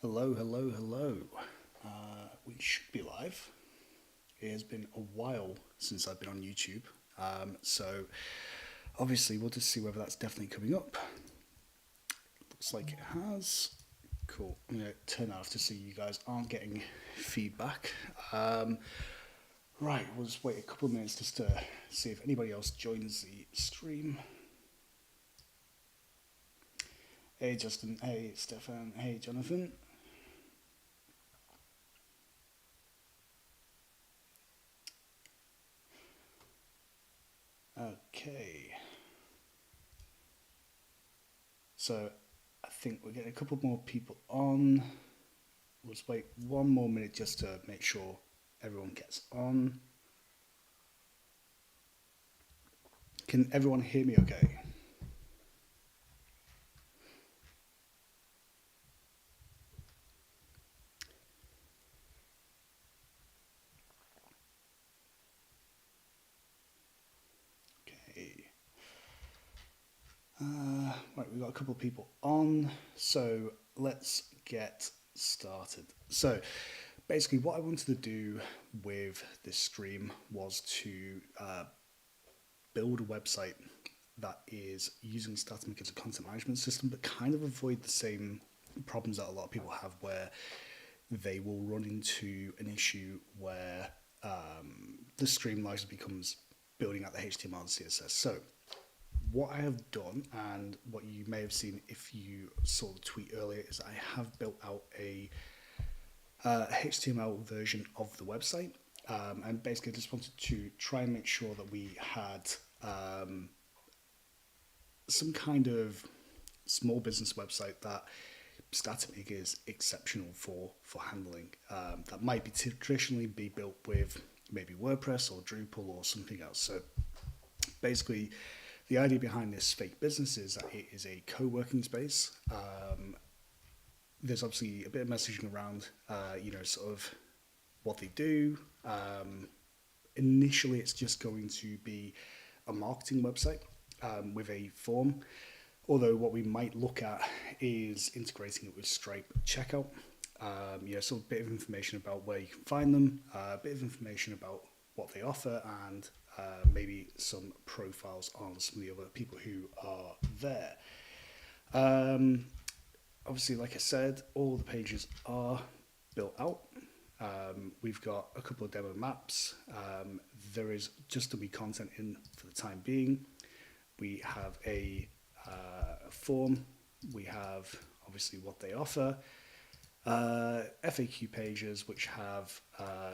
Hello, hello, hello. We should be live. It has been a while since I've been on YouTube. So obviously we'll just see whether that's definitely coming up. Looks like it has. Cool. I'm going to turn that off to see you guys aren't getting feedback. Right, we'll just wait a couple of minutes just to see if anybody else joins the stream. Hey Justin, hey Stefan, hey Jonathan. Okay. So I think we're getting a couple more people on. We'll just wait one more minute just to make sure everyone gets on. Can everyone hear me okay? Okay. Right, we've got a couple of people on, so let's get started. So basically what I wanted to do with this stream was to build a website that is using Statamic as a content management system, but kind of avoid the same problems that a lot of people have where they will run into an issue where the stream largely becomes building out the HTML and CSS. So what I have done, and what you may have seen if you saw the tweet earlier, is I have built out a HTML version of the website, and basically just wanted to try and make sure that we had some kind of small business website that Statamic is exceptional for handling. That might be traditionally be built with maybe WordPress or Drupal or something else. So basically, the idea behind this fake business is that it is a co-working space. There's obviously a bit of messaging around, sort of what they do. Initially, it's just going to be a marketing website with a form. Although what we might look at is integrating it with Stripe checkout. So a bit of information about where you can find them, a bit of information about what they offer, and maybe some profiles on some of the other people who are there. Obviously, like I said, all the pages are built out. We've got a couple of demo maps. There is just to be content in for the time being. We have a form. We have obviously what they offer. FAQ pages which have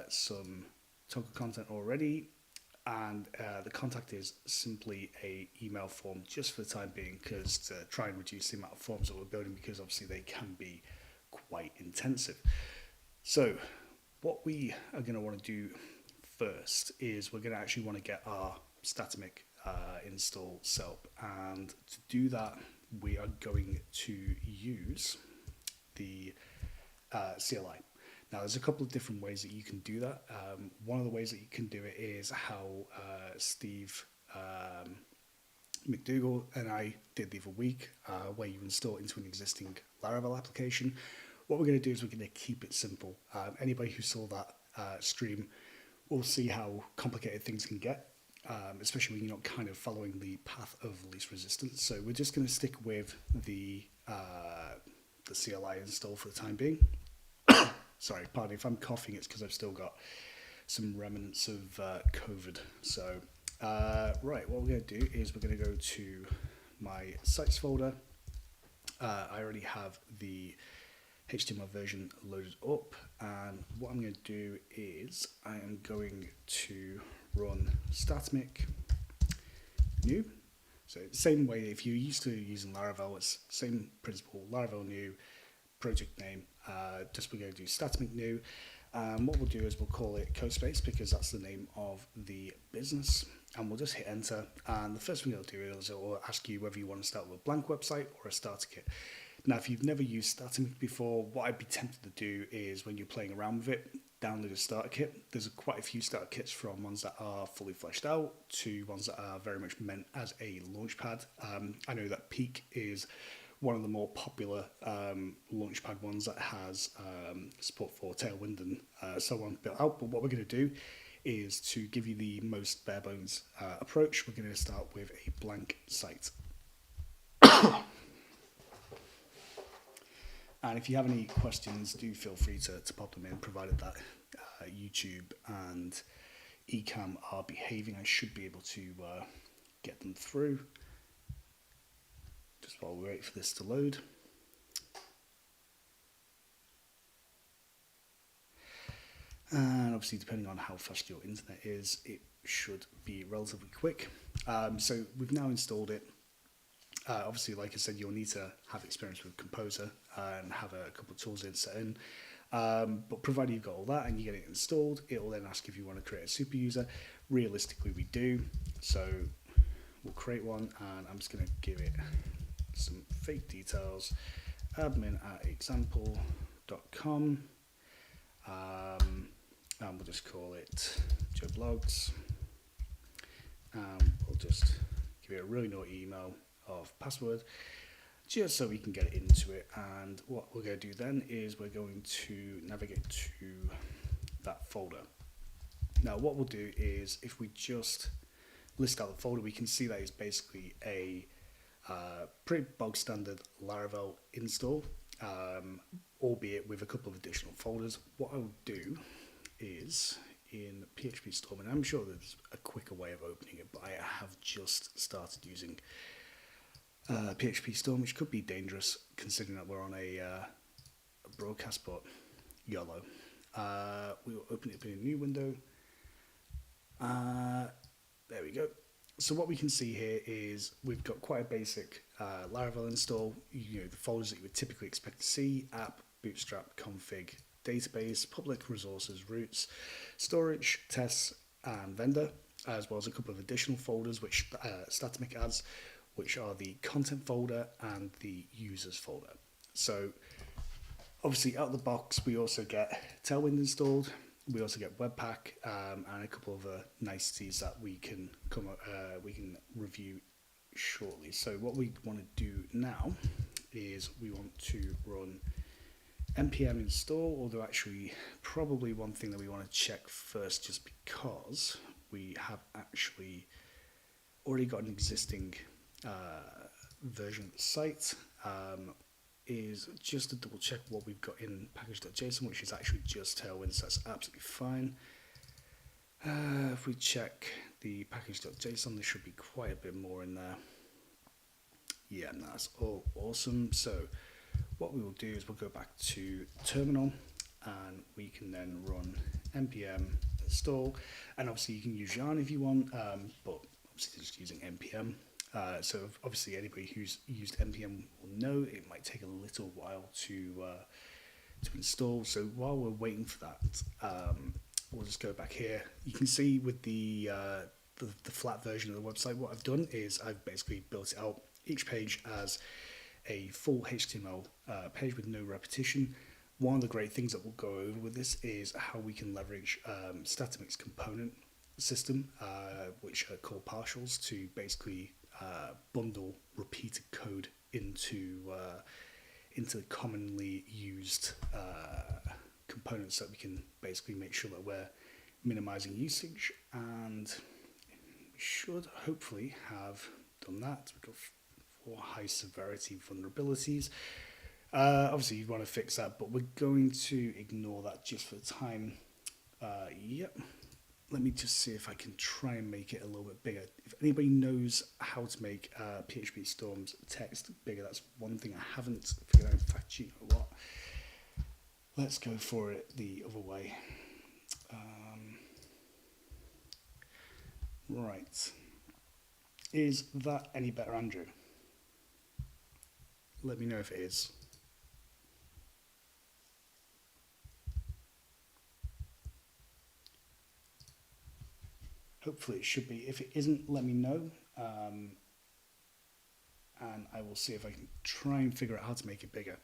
some toggle content already, and the contact is simply a email form just for the time being, because to try and reduce the amount of forms that we're building, because obviously they can be quite intensive. So what we are going to want to do first is we're going to actually want to get our Statamic install set up, and to do that we are going to use the CLI. Now, there's a couple of different ways that you can do that. One of the ways that you can do it is how Steve McDougall and I did the other week, where you install it into an existing Laravel application. What we're going to do is we're going to keep it simple. Anybody who saw that stream will see how complicated things can get, especially when you're not kind of following the path of least resistance. So we're just going to stick with the CLI install for the time being. Sorry, pardon if I'm coughing, it's because I've still got some remnants of COVID. So, right, what we're going to do is we're going to go to my sites folder. I already have the HTML version loaded up, and what I'm going to do is I am going to run Statamic new. So same way, if you're used to using Laravel, it's same principle, Laravel new, project name, just we're going to do Statamic new. What we'll do is we'll call it CoSpace because that's the name of the business, and we'll just hit enter, and the first thing it'll do is it will ask you whether you want to start with a blank website or a starter kit. Now, if you've never used Statamic before, what I'd be tempted to do is, when you're playing around with it, download a starter kit. There's quite a few starter kits, from ones that are fully fleshed out to ones that are very much meant as a launchpad. I know that Peak is one of the more popular Launchpad ones that has support for Tailwind and so on built out. But what we're going to do is to give you the most bare bones approach. We're going to start with a blank site. And if you have any questions, do feel free to pop them in, provided that YouTube and Ecamm are behaving. I should be able to get them through. Just while we wait for this to load. And obviously, depending on how fast your internet is, it should be relatively quick. So we've now installed it. Obviously, like I said, you'll need to have experience with Composer and have a couple of tools in set in. But provided you've got all that and you get it installed, it will then ask if you want to create a super user. Realistically, we do. So we'll create one, and I'm just going to give it some fake details. admin@example.com. And we'll just call it Joe Blogs. We'll just give it a really naughty email of password, just so we can get into it. And what we're going to do then is we're going to navigate to that folder. Now what we'll do is, if we just list out the folder, we can see that it's basically a pretty bog standard Laravel install, albeit with a couple of additional folders. What I'll do is, in PHP Storm, and I'm sure there's a quicker way of opening it, but I have just started using PHP Storm, which could be dangerous considering that we're on a broadcast, but YOLO. We'll open it up in a new window. There we go. So what we can see here is we've got quite a basic Laravel install. You know, the folders that you would typically expect to see: app, bootstrap, config, database, public resources, routes, storage, tests, and vendor, as well as a couple of additional folders which Statamic adds, which are the content folder and the users folder. So obviously out of the box, we also get Tailwind installed. We also get Webpack and a couple of niceties that we can review shortly. So what we want to do now is we want to run npm install, although actually probably one thing that we want to check first, just because we have actually already got an existing version of the site, is just to double check what we've got in package.json, which is actually just Tailwind, so that's absolutely fine. If we check the package.json, there should be quite a bit more in there. Yeah, and that's all awesome. So what we will do is we'll go back to terminal, and we can then run npm install, and obviously you can use yarn if you want, but obviously just using npm. So obviously anybody who's used npm will know it might take a little while to install. So while we're waiting for that, we'll just go back here. You can see with the flat version of the website, what I've done is I've basically built it out, each page as a full HTML page with no repetition. One of the great things that we'll go over with this is how we can leverage Statamic's component system, which are called partials, to basically bundle repeated code into commonly used components, so that we can basically make sure that we're minimizing usage, and we should hopefully have done that. We've got 4 high severity vulnerabilities. Obviously you'd want to fix that, but we're going to ignore that just for the time. Yep. Let me just see if I can try and make it a little bit bigger. If anybody knows how to make PHP Storm's text bigger, that's one thing I haven't figured out. In fact, you know what? Let's go for it the other way. Right. Is that any better, Andrew? Let me know if it is. Hopefully it should be. If it isn't, let me know, and I will see if I can try and figure out how to make it bigger.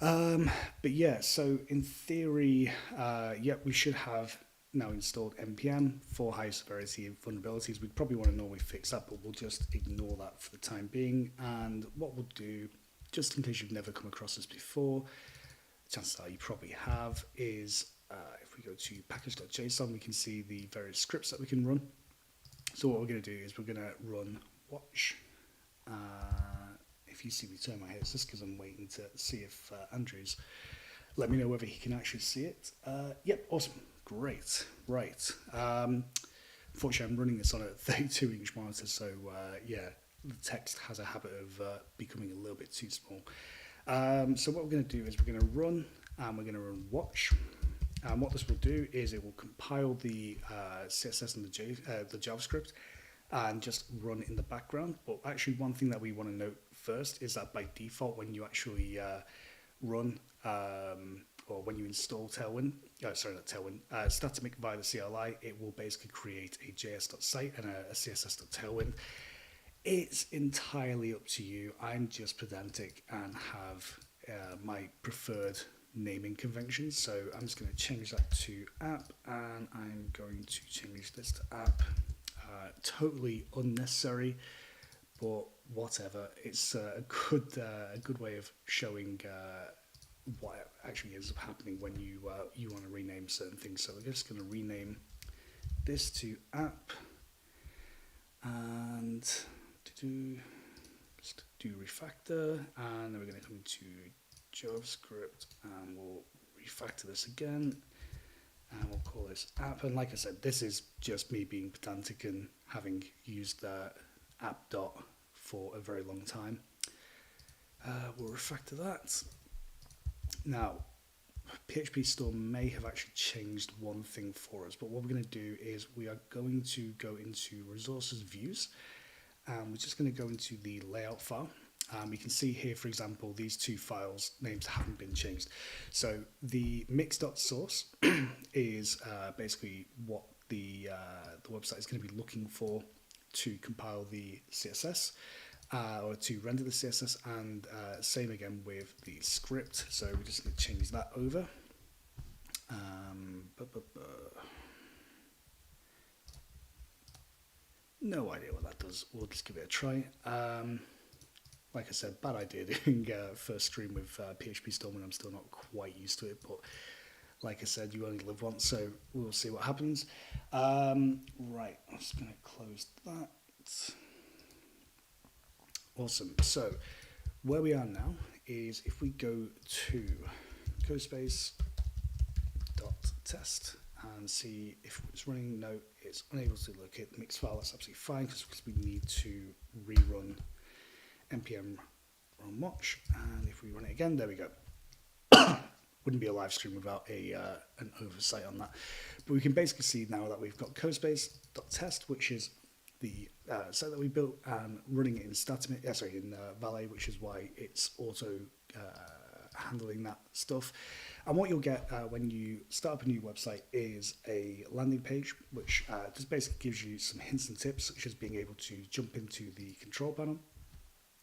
But yeah, so in theory, yeah, we should have now installed npm for high severity vulnerabilities. We'd probably want to normally fix that, but we'll just ignore that for the time being. And what we'll do, just in case you've never come across this before, chances are you probably have, is if we go to package.json, we can see the various scripts that we can run. So what we're going to do is we're going to run watch. If you see me turn my head, it's just because I'm waiting to see if Andrew's let me know whether he can actually see it. Yep, awesome, great, right. Unfortunately, I'm running this on a 32-inch monitor, so yeah, the text has a habit of becoming a little bit too small. So what we're going to do is we're going to run, and we're going to run watch. And what this will do is it will compile the CSS and the JavaScript and just run in the background. But actually, one thing that we want to note first is that by default, when you actually run or when you install Tailwind, Statamic via the CLI, it will basically create a js.site and a css.tailwind. It's entirely up to you. I'm just pedantic and have my preferred naming conventions, so I'm just going to change that to app, and I'm going to change this to app. Totally unnecessary, but whatever. It's a good way of showing what actually ends up happening when you want to rename certain things. So we're just going to rename this to app, and just do refactor, and then we're going to come into JavaScript, and we'll refactor this again, and we'll call this app. And like I said, this is just me being pedantic and having used app dot for a very long time. We'll refactor that. Now, PHP Store may have actually changed one thing for us, but what we're going to do is we are going to go into resources views, and we're just going to go into the layout file. We can see here, for example, these two files names haven't been changed. So the mix.source is basically what the website is going to be looking for to compile the CSS or to render the CSS, and same again with the script. So we're just going to change that over. No idea what that does. We'll just give it a try. Like I said, bad idea doing first stream with PHP Storm when I'm still not quite used to it, but like I said, you only live once, so we'll see what happens. Right, I'm just going to close that. Awesome. So where we are now is if we go to codespace.test and see if it's running. No, it's unable to locate the mix file. That's absolutely fine because we need to rerun npm run watch, and if we run it again, there we go. Wouldn't be a live stream without an oversight on that. But we can basically see now that we've got codespace.test, which is the site that we built, and running it in Statamic, in Valet, which is why it's auto handling that stuff. And what you'll get when you start up a new website is a landing page, which just basically gives you some hints and tips, such as being able to jump into the control panel.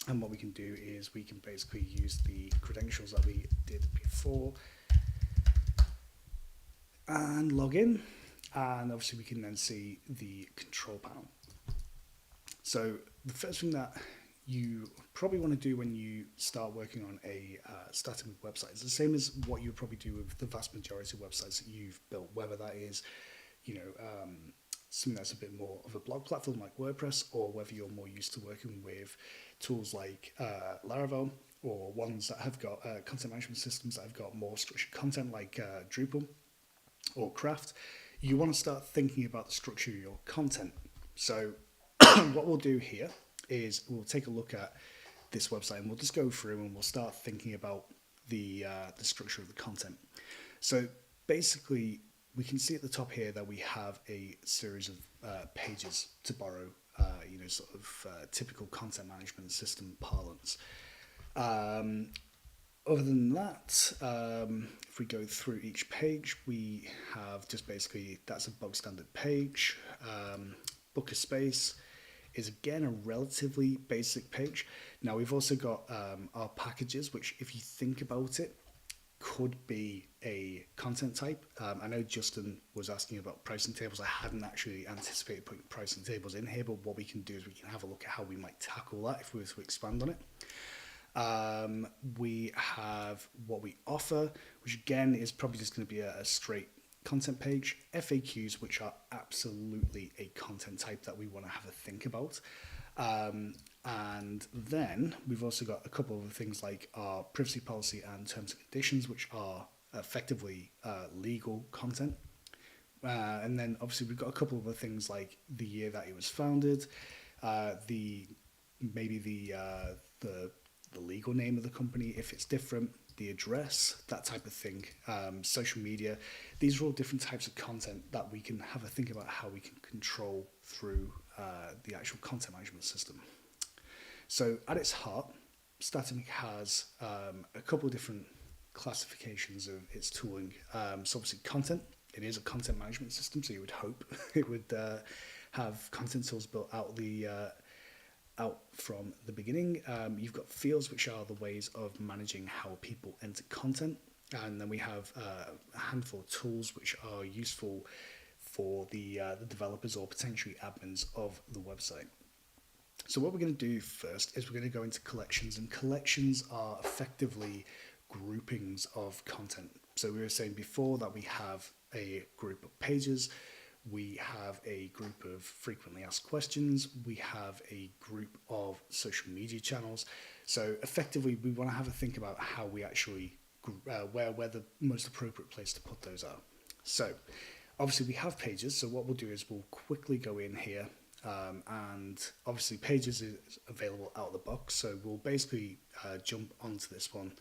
And what we can do is we can basically use the credentials that we did before and log in, and obviously we can then see the control panel. So the first thing that you probably want to do when you start working on a Statamic website is the same as what you would probably do with the vast majority of websites that you've built, whether that is, something that's a bit more of a blog platform like WordPress, or whether you're more used to working with tools like Laravel, or ones that have got content management systems that have got more structured content like Drupal or Craft. You want to start thinking about the structure of your content. So what we'll do here is we'll take a look at this website, and we'll just go through and we'll start thinking about the structure of the content. So basically, we can see at the top here that we have a series of pages to borrow, typical content management system parlance. Other than that, if we go through each page, we have just basically, that's a bog standard page. Book a space is again a relatively basic page. Now we've also got our packages, which if you think about it, could be a content type. I know Justin was asking about pricing tables. I hadn't actually anticipated putting pricing tables in here, but what we can do is we can have a look at how we might tackle that if we were to expand on it. We have what we offer, which again is probably just going to be a straight content page. FAQs, which are absolutely a content type that we want to have a think about. And then we've also got a couple of things like our privacy policy and terms and conditions, which are effectively legal content. And then obviously we've got a couple of other things like the year that it was founded, the legal name of the company if it's different, the address, that type of thing, social media. These are all different types of content that we can have a think about how we can control through the actual content management system. So at its heart, Statamic has a couple of different classifications of its tooling. So obviously content, it is a content management system, so you would hope it would have content tools built out from the beginning. You've got fields, which are the ways of managing how people enter content. And then we have a handful of tools which are useful for the developers or potentially admins of the website. So what we're going to do first is we're going to go into collections, and collections are effectively groupings of content. So we were saying before that we have a group of pages, we have a group of frequently asked questions, we have a group of social media channels. So effectively we want to have a think about how we actually, where the most appropriate place to put those are. So obviously we have pages, so what we'll do is we'll quickly go in here, and obviously pages is available out of the box, so we'll basically jump onto this one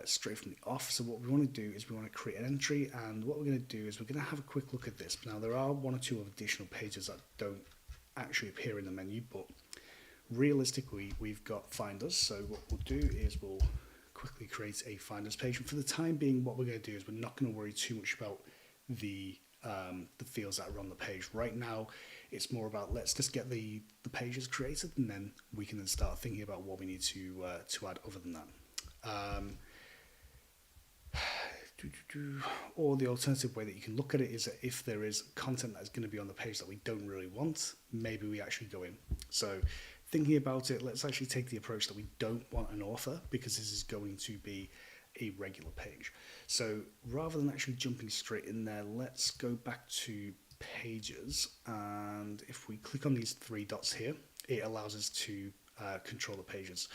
straight from the off. So what we want to do is we want to create an entry, and what we're going to do is we're going to have a quick look at this. Now there are one or two additional pages that don't actually appear in the menu, but realistically we've got finders. So what we'll do is we'll quickly create a finders page, and for the time being what we're going to do is we're not going to worry too much about the fields that are on the page. Right now it's more about let's just get the pages created, and then we can then start thinking about what we need to add other than that. Or the alternative way that you can look at it is that if there is content that is going to be on the page that we don't really want, maybe we actually go in. So thinking about it, let's actually take the approach that we don't want an author, because this is going to be a regular page. So rather than actually jumping straight in there, let's go back to pages, and if we click on these three dots here, it allows us to control the pages.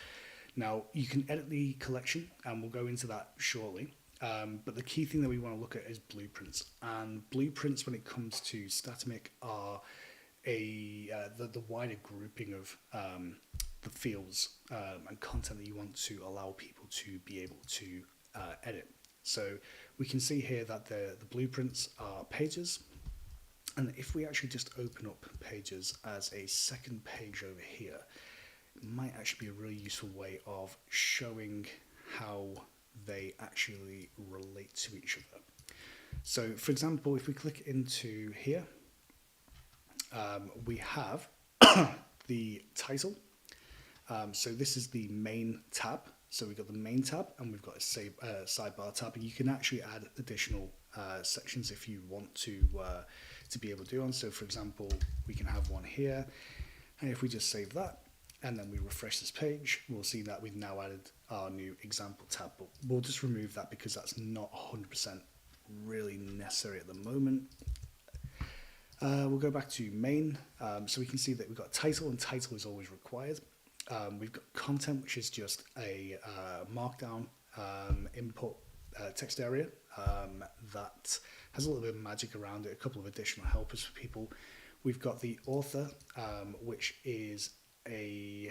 Now you can edit the collection, and we'll go into that shortly, but the key thing that we want to look at is blueprints. And blueprints, when it comes to Statamic, are the wider grouping of the fields and content that you want to allow people to be able to edit. So we can see here that the blueprints are pages, and if we actually just open up pages as a second page over here, it might actually be a really useful way of showing how they actually relate to each other. So for example, if we click into here, we have the title. So this is the main tab. So we've got the main tab, and we've got a sidebar tab, and you can actually add additional sections if you want to be able to do on. So for example, we can have one here, and if we just save that and then we refresh this page, we'll see that we've now added our new example tab, but we'll just remove that because that's not 100% really necessary at the moment. We'll go back to main, so we can see that we've got title, and title is always required. We've got content, which is just a markdown input text area that has a little bit of magic around it, a couple of additional helpers for people. We've got the author, which is a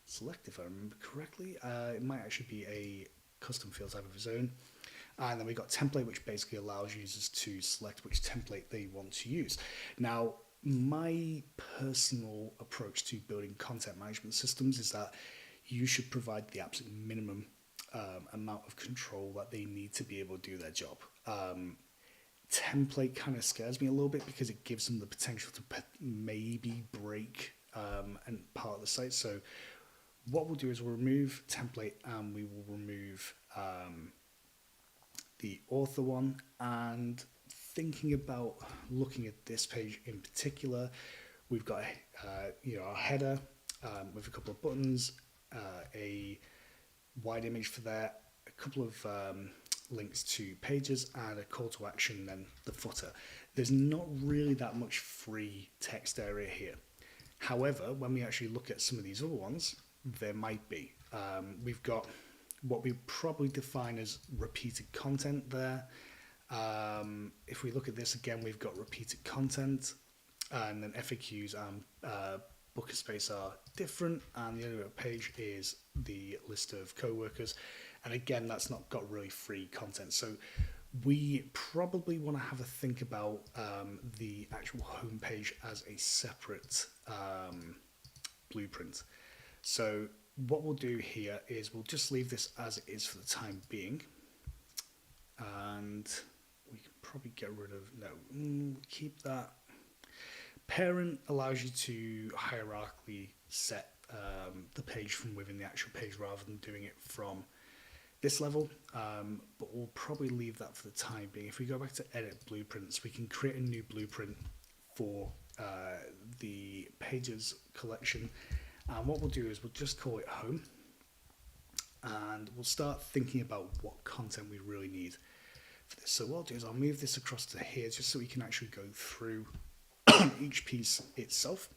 select, if I remember correctly. It might actually be a custom field type of its own. And then we've got template, which basically allows users to select which template they want to use. Now, my personal approach to building content management systems is that you should provide the absolute minimum amount of control that they need to be able to do their job. Template kind of scares me a little bit because it gives them the potential to maybe break and part of the site. So What we'll do is we'll remove template and we will remove the author one. And thinking about looking at this page in particular, we've got our header with a couple of buttons, a wide image for that, a couple of links to pages, and a call to action, then the footer. There's not really that much free text area here. However, when we actually look at some of these other ones, there might be. We've got what we probably define as repeated content there. If we look at this again, we've got repeated content, and then FAQs and Booker Space are different, and the other page is the list of co-workers. And again, that's not got really free content. So we probably want to have a think about the actual homepage as a separate blueprint. So what we'll do here is we'll just leave this as it is for the time being. And we can probably get rid of, keep that. Parent allows you to hierarchically set the page from within the actual page rather than doing it from this level, but we'll probably leave that for the time being. If we go back to edit blueprints, we can create a new blueprint for the pages collection, and what we'll do is we'll just call it home, and we'll start thinking about what content we really need for this. So what I'll do is I'll move this across to here just so we can actually go through each piece itself.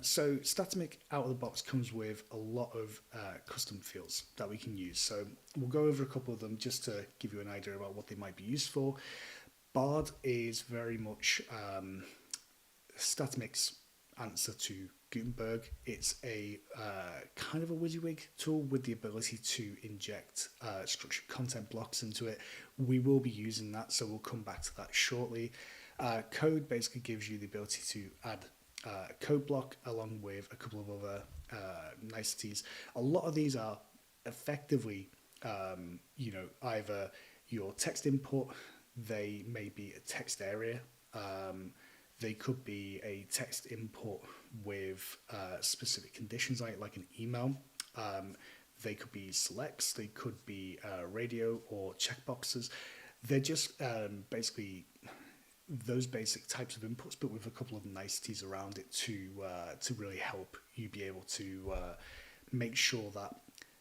So Statamic out of the box comes with a lot of custom fields that we can use. So we'll go over a couple of them just to give you an idea about what they might be used for. Bard is very much Statamic's answer to Gutenberg. It's a kind of a WYSIWYG tool with the ability to inject structured content blocks into it. We will be using that, so we'll come back to that shortly. Code basically gives you the ability to add a code block along with a couple of other niceties. A lot of these are effectively, either your text input, they may be a text area, they could be a text input with specific conditions like an email. They could be selects, they could be radio or checkboxes. They're just basically those basic types of inputs, but with a couple of niceties around it to really help you be able to make sure that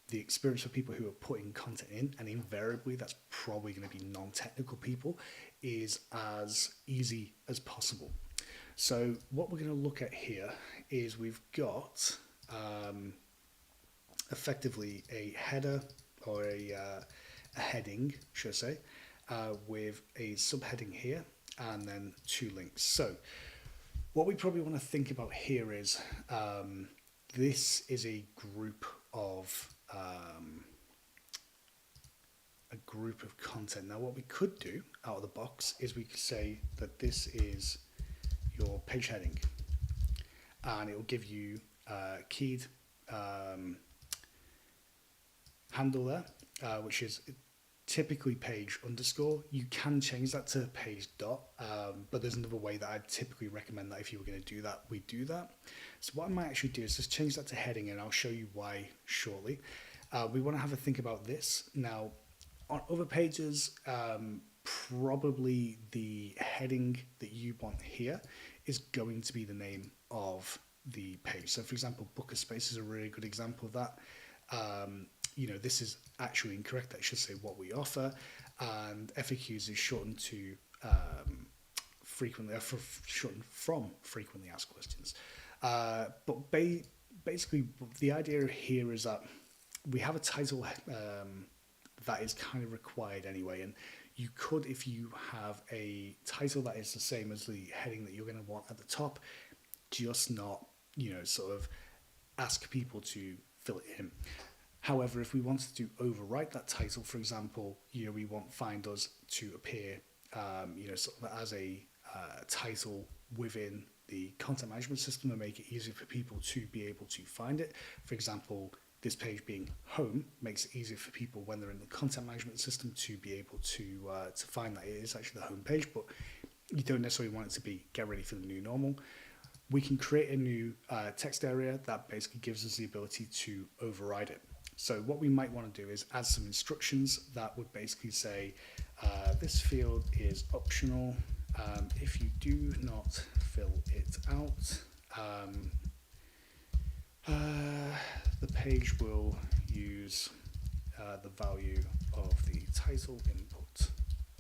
the experience for people who are putting content in, and invariably that's probably going to be non-technical people, is as easy as possible. So what we're going to look at here is we've got effectively a header or a heading, should I say, with a subheading here, and then two links. So what we probably want to think about here is this is a group of content. Now what we could do out of the box is we could say that this is your page heading, and it will give you keyed handle there, which is typically page underscore. You can change that to page dot, but there's another way that I'd typically recommend that if you were going to do that, we do that. So what I might actually do is just change that to heading, and I'll show you why shortly. We want to have a think about this. Now, on other pages, probably the heading that you want here is going to be the name of the page. So for example, Booker Space is a really good example of that. This is actually incorrect. That should say what we offer, and FAQs is shortened to shortened from frequently asked questions. But basically, the idea here is that we have a title that is kind of required anyway, and you could, if you have a title that is the same as the heading that you're going to want at the top, just not, sort of ask people to fill it in. However, if we wanted to overwrite that title, for example, we want Find Us to appear, sort of as a title within the content management system and make it easier for people to be able to find it. For example, this page being home makes it easier for people when they're in the content management system to be able to find that it is actually the home page, but you don't necessarily want it to be get ready for the new normal. we can create a new text area that basically gives us the ability to override it. So what we might want to do is add some instructions that would basically say this field is optional. If you do not fill it out, the page will use the value of the title input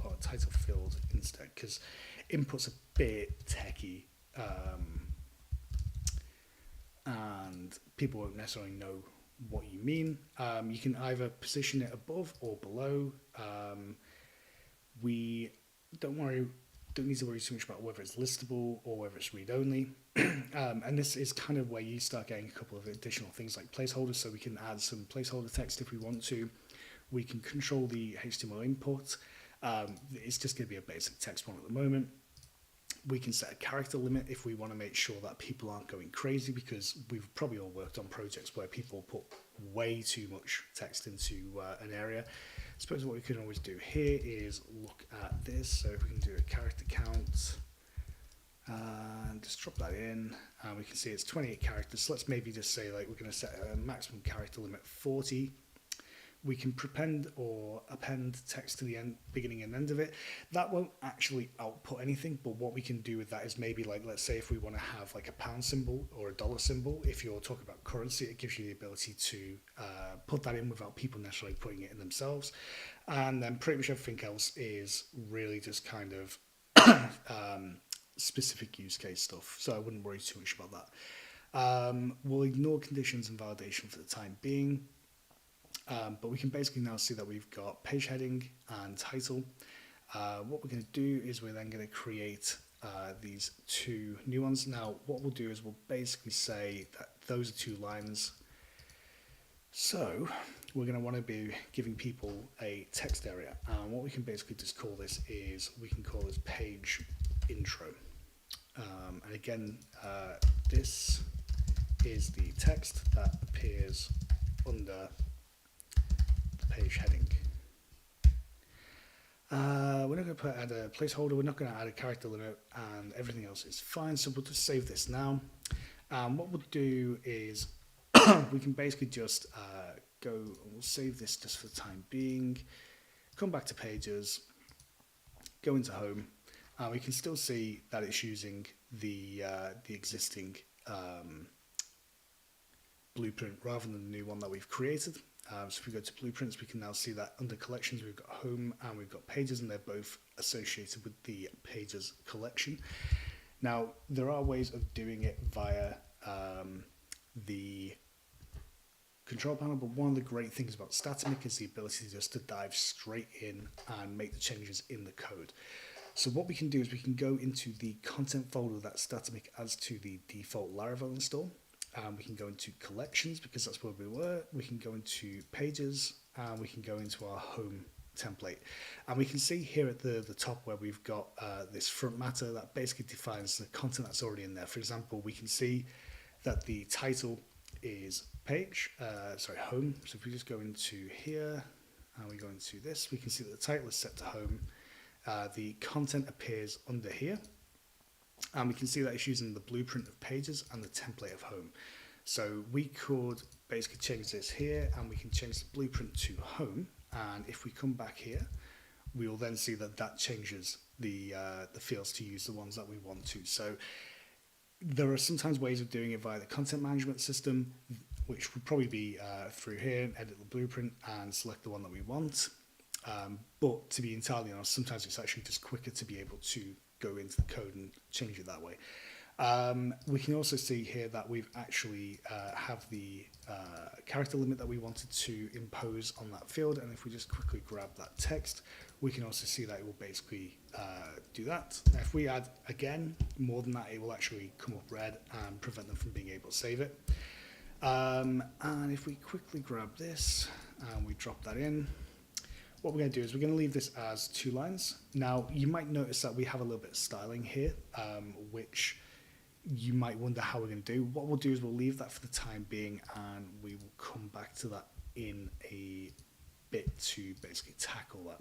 or title field instead, because input's a bit techy and people won't necessarily know what you mean. You can either position it above or below. We don't need to worry too much about whether it's listable or whether it's read-only. And this is kind of where you start getting a couple of additional things like placeholders, so we can add some placeholder text if we want to. We can control the HTML input. It's just going to be a basic text one at the moment. We can set a character limit if we want to make sure that people aren't going crazy, because we've probably all worked on projects where people put way too much text into an area. I suppose what we can always do here is look at this. So if we can do a character count and just drop that in, and we can see it's 28 characters. So let's maybe just say like we're going to set a maximum character limit 40. We can prepend or append text to the end, beginning and end of it. That won't actually output anything, but what we can do with that is maybe like, let's say if we want to have like a pound symbol or a dollar symbol, if you're talking about currency, it gives you the ability to put that in without people necessarily putting it in themselves. And then pretty much everything else is really just kind of specific use case stuff. So I wouldn't worry too much about that. We'll ignore conditions and validation for the time being. But we can basically now see that we've got page heading and title. What we're going to do is we're then going to create these two new ones. Now, what we'll do is we'll basically say that those are two lines. So we're going to want to be giving people a text area. And what we can basically just call this is, we can call this page intro. And again, this is the text that appears under page heading. We're not going to add a placeholder, we're not going to add a character limit, and everything else is fine. So we'll just save this now. What we'll do is we can basically just go, and we'll save this just for the time being, come back to pages, go into home, and we can still see that it's using the existing blueprint rather than the new one that we've created. So if we go to blueprints, we can now see that under collections, we've got home and we've got pages, and they're both associated with the pages collection. Now, there are ways of doing it via the control panel, but one of the great things about Statamic is the ability just to dive straight in and make the changes in the code. So what we can do is we can go into the content folder that Statamic adds to the default Laravel install. We can go into collections because that's where we were. We can go into pages, and we can go into our home template. And we can see here at the top where we've got this front matter that basically defines the content that's already in there. For example, we can see that the title is home. So if we just go into here and we go into this, we can see that the title is set to home. The content appears under here. And we can see that it's using the blueprint of pages and the template of home. So we could basically change this here, and we can change the blueprint to home. And if we come back here, we will then see that that changes the fields to use the ones that we want to. So there are sometimes ways of doing it via the content management system, which would probably be through here, edit the blueprint and select the one that we want. But to be entirely honest, sometimes it's actually just quicker to be able to go into the code and change it that way. We can also see here that we've actually have the character limit that we wanted to impose on that field, and if we just quickly grab that text, we can also see that it will basically do that. Now, if we add again more than that, it will actually come up red and prevent them from being able to save it. And if we quickly grab this and we drop that in, what we're going to do is we're going to leave this as 2 lines. Now, you might notice that we have a little bit of styling here, which you might wonder how we're going to do. What we'll do is we'll leave that for the time being, and we will come back to that in a bit to basically tackle that.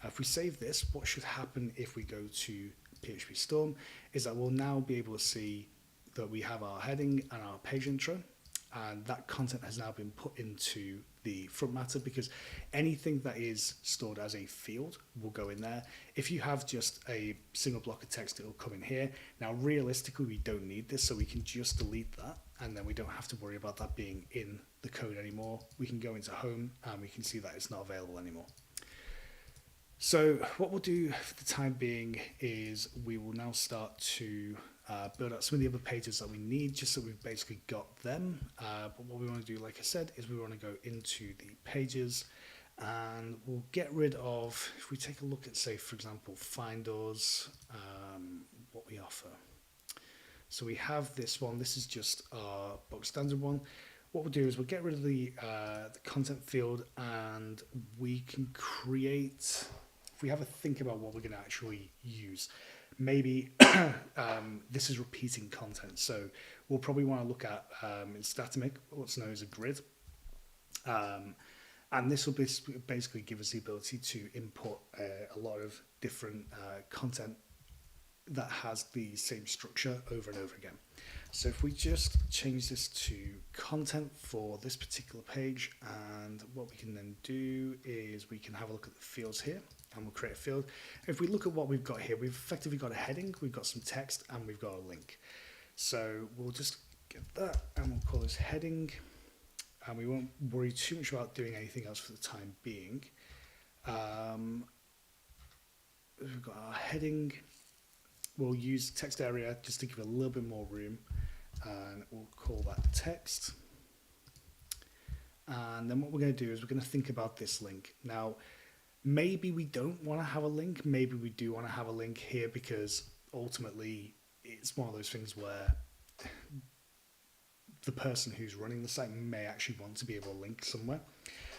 If we save this, what should happen if we go to PHP Storm is that we'll now be able to see that we have our heading and our page intro, and that content has now been put into the front matter, because anything that is stored as a field will go in there. If you have just a single block of text, it will come in here. Now, realistically, we don't need this, so we can just delete that, and then we don't have to worry about that being in the code anymore. We can go into home and we can see that it's not available anymore. So what we'll do for the time being is we will now start to build out some of the other pages that we need, just so we've basically got them. But what we want to do, like I said, is we want to go into the pages, and we'll get rid of, if we take a look at, say, for example, finders, what we offer. So we have this one. This is just our box standard one. What we'll do is we'll get rid of the content field, and we can create, if we have a think about what we're going to actually use, maybe this is repeating content. So we'll probably want to look at in Statamic what's known as a grid. And this will basically give us the ability to import a lot of different content that has the same structure over and over again. So if we just change this to content for this particular page, and what we can then do is we can have a look at the fields here, and we'll create a field. If we look at what we've got here, we've effectively got a heading, we've got some text, and we've got a link. So we'll just get that, and we'll call this heading, and we won't worry too much about doing anything else for the time being. We've got our heading. We'll use text area just to give it a little bit more room, and we'll call that text. And then what we're going to do is we're going to think about this link. Now, maybe we don't want to have a link, maybe we do want to have a link here, because ultimately it's one of those things where the person who's running the site may actually want to be able to link somewhere.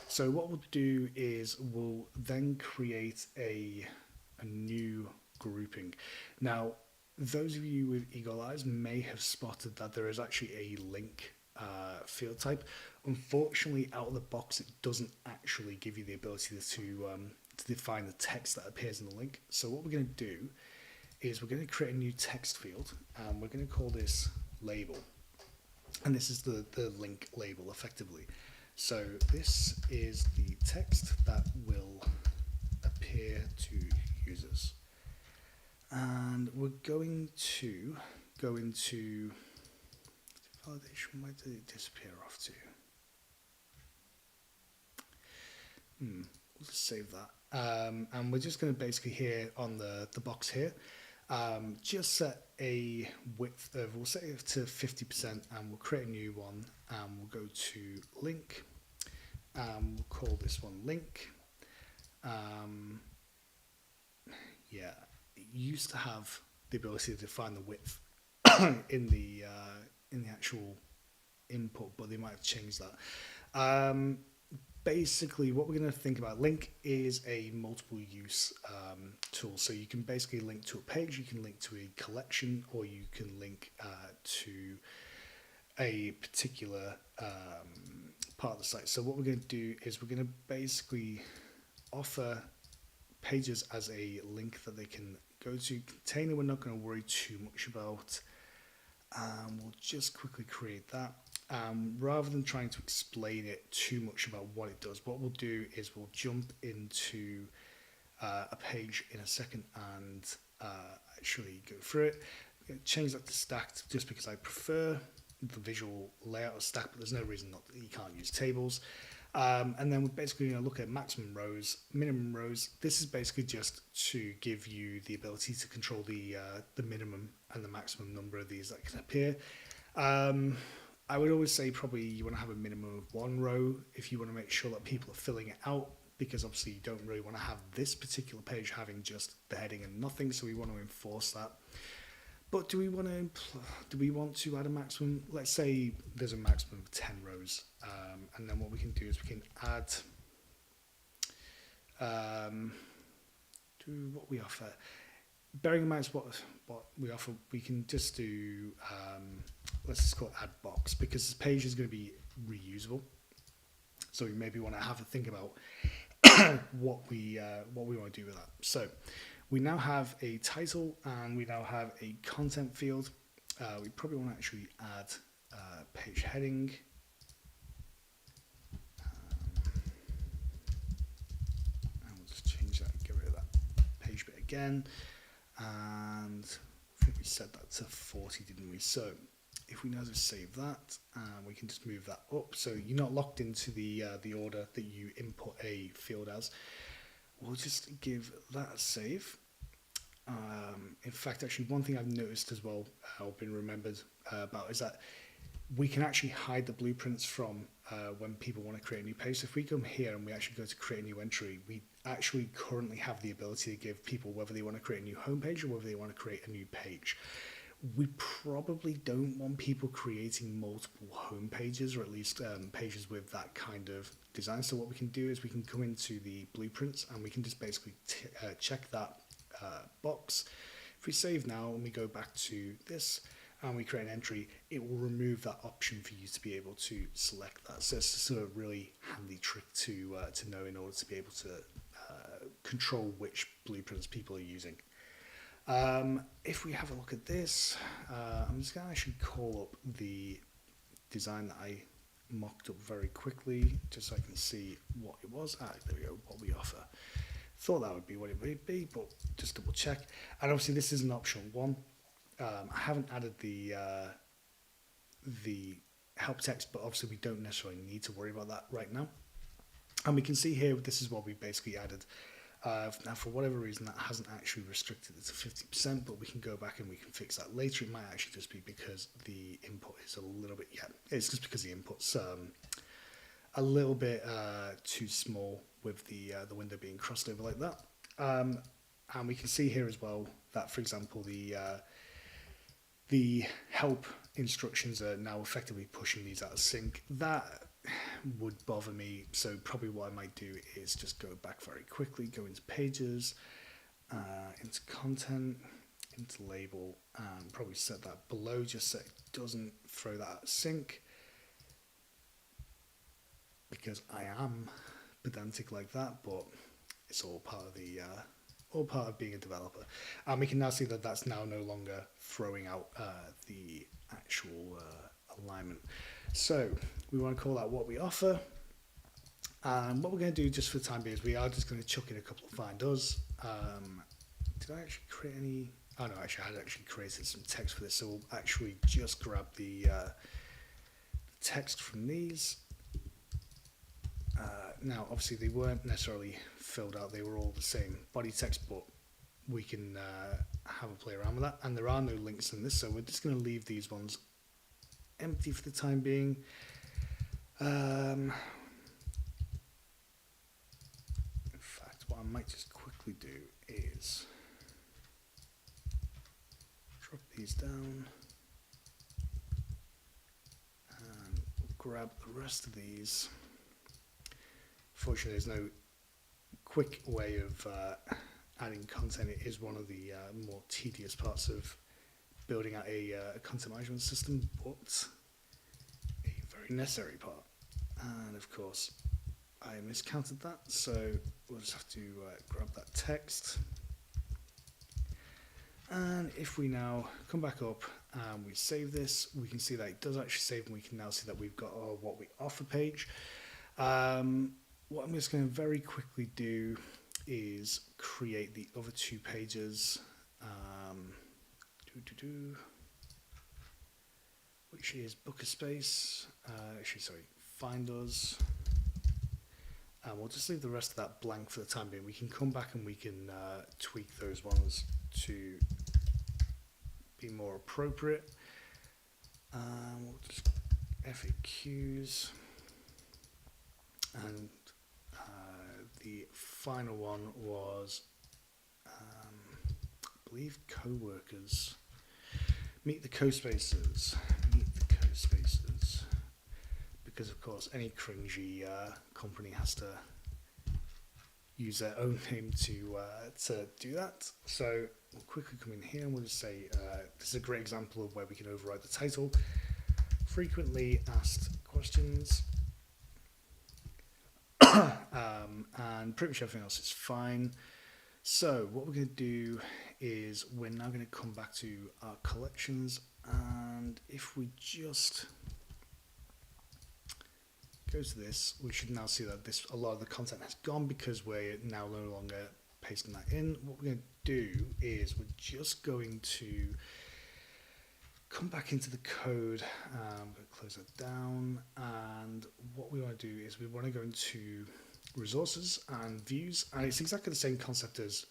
So what we'll do is we'll then create a new grouping. Now, those of you with eagle eyes may have spotted that there is actually a link field type. Unfortunately, out of the box, it doesn't actually give you the ability to define the text that appears in the link. So what we're going to do is we're going to create a new text field, and we're going to call this label. And this is the link label, effectively. So this is the text that will appear to users. And we're going to go into validation. Where did it disappear off to? We'll just save that. And we're just going to basically here on the box here, just set a width of, we'll set it to 50%, and we'll create a new one, and we'll go to link, and we'll call this one link. Yeah. It used to have the ability to define the width in the actual input, but they might have changed that. Basically, what we're going to think about, link is a multiple use tool. So you can basically link to a page, you can link to a collection, or you can link to a particular part of the site. So what we're going to do is we're going to basically offer pages as a link that they can go to. Container we're not going to worry too much about. We'll just quickly create that. Rather than trying to explain it too much about what it does, what we'll do is we'll jump into a page in a second and actually go through it. I'm going to change that to stacked just because I prefer the visual layout of stacked, but there's no reason not that you can't use tables. And then we're basically going to look at maximum rows, minimum rows. This is basically just to give you the ability to control the minimum and the maximum number of these that can appear. I would always say probably you want to have a minimum of 1 row if you want to make sure that people are filling it out, because obviously you don't really want to have this particular page having just the heading and nothing, so we want to enforce that. But do we want to add a maximum? Let's say there's a maximum of 10 rows, and then what we can do is we can add do what we offer. Bearing in mind what we offer, we can just do let's just call it add box, because this page is going to be reusable. So we maybe want to have a think about what we want to do with that. So we now have a title and we now have a content field. we probably want to actually add page heading. And we'll just change that and get rid of that page bit again. And I think we set that to 40, didn't we? So if we now just save that, we can just move that up. So you're not locked into the order that you input a field as. We'll just give that a save. In fact, actually, one thing I've noticed as well, or been remembered about, is that we can actually hide the blueprints from when people want to create a new page. So if we come here and we actually go to create a new entry, we actually currently have the ability to give people whether they want to create a new homepage or whether they want to create a new page. We probably don't want people creating multiple home pages, or at least pages with that kind of design. So what we can do is we can come into the blueprints and we can just basically check that box. If we save now and we go back to this and we create an entry, it will remove that option for you to be able to select that. So it's just a really handy trick to know in order to be able to control which blueprints people are using. If we have a look at this, I'm just going to actually call up the design that I mocked up very quickly, just so I can see what it was. There we go, what we offer. Thought that would be what it would be, but just double check. And obviously this is an optional one. I haven't added the help text, but obviously we don't necessarily need to worry about that right now. And we can see here, this is what we basically added. Now, for whatever reason, that hasn't actually restricted it to 50%, but we can go back and we can fix that later. It might actually just be because the input is a little bit, it's just because the input's a little bit too small with the window being crossed over like that. And we can see here as well that, for example, the help instructions are now effectively pushing these out of sync. That would bother me, so probably what I might do is just go back very quickly, go into pages, into content, into label, and probably set that below just so it doesn't throw that out of sync, because I am pedantic like that, but it's all part of being a developer. And we can now see that that's now no longer throwing out the actual alignment. So we want to call that what we offer. And what we're going to do just for the time being is we are just going to chuck in a couple of find us. Did I actually create any? Oh no, actually I had actually created some text for this. So we'll actually just grab the text from these. Now, obviously, they weren't necessarily filled out. They were all the same body text, but we can have a play around with that. And there are no links in this, so we're just going to leave these ones empty for the time being. In fact, what I might just quickly do is drop these down and we'll grab the rest of these. Fortunately, there's no quick way of adding content. It is one of the more tedious parts of building out a content management system, but a very necessary part. And of course, I miscounted that, so we'll just have to grab that text. And if we now come back up and we save this, we can see that it does actually save, and we can now see that we've got our what we offer page. What I'm just going to very quickly do is create the other two pages, which is book a space, find us, and we'll just leave the rest of that blank for the time being. We can come back and we can tweak those ones to be more appropriate. We'll just FAQs, and the final one was, I believe, co-workers. Meet the co-spacers. Because, of course, any cringy company has to use their own name to do that. So we'll quickly come in here and we'll just say, this is a great example of where we can override the title. Frequently asked questions. And pretty much everything else is fine. So what we're going to do is we're now going to come back to our collections And if we just go to this, we should now see that a lot of the content has gone because we're now no longer pasting that in. What we're going to do is we're just going to come back into the code. I'm going to close that down, and what we want to do is we want to go into resources and views, and it's exactly the same concept as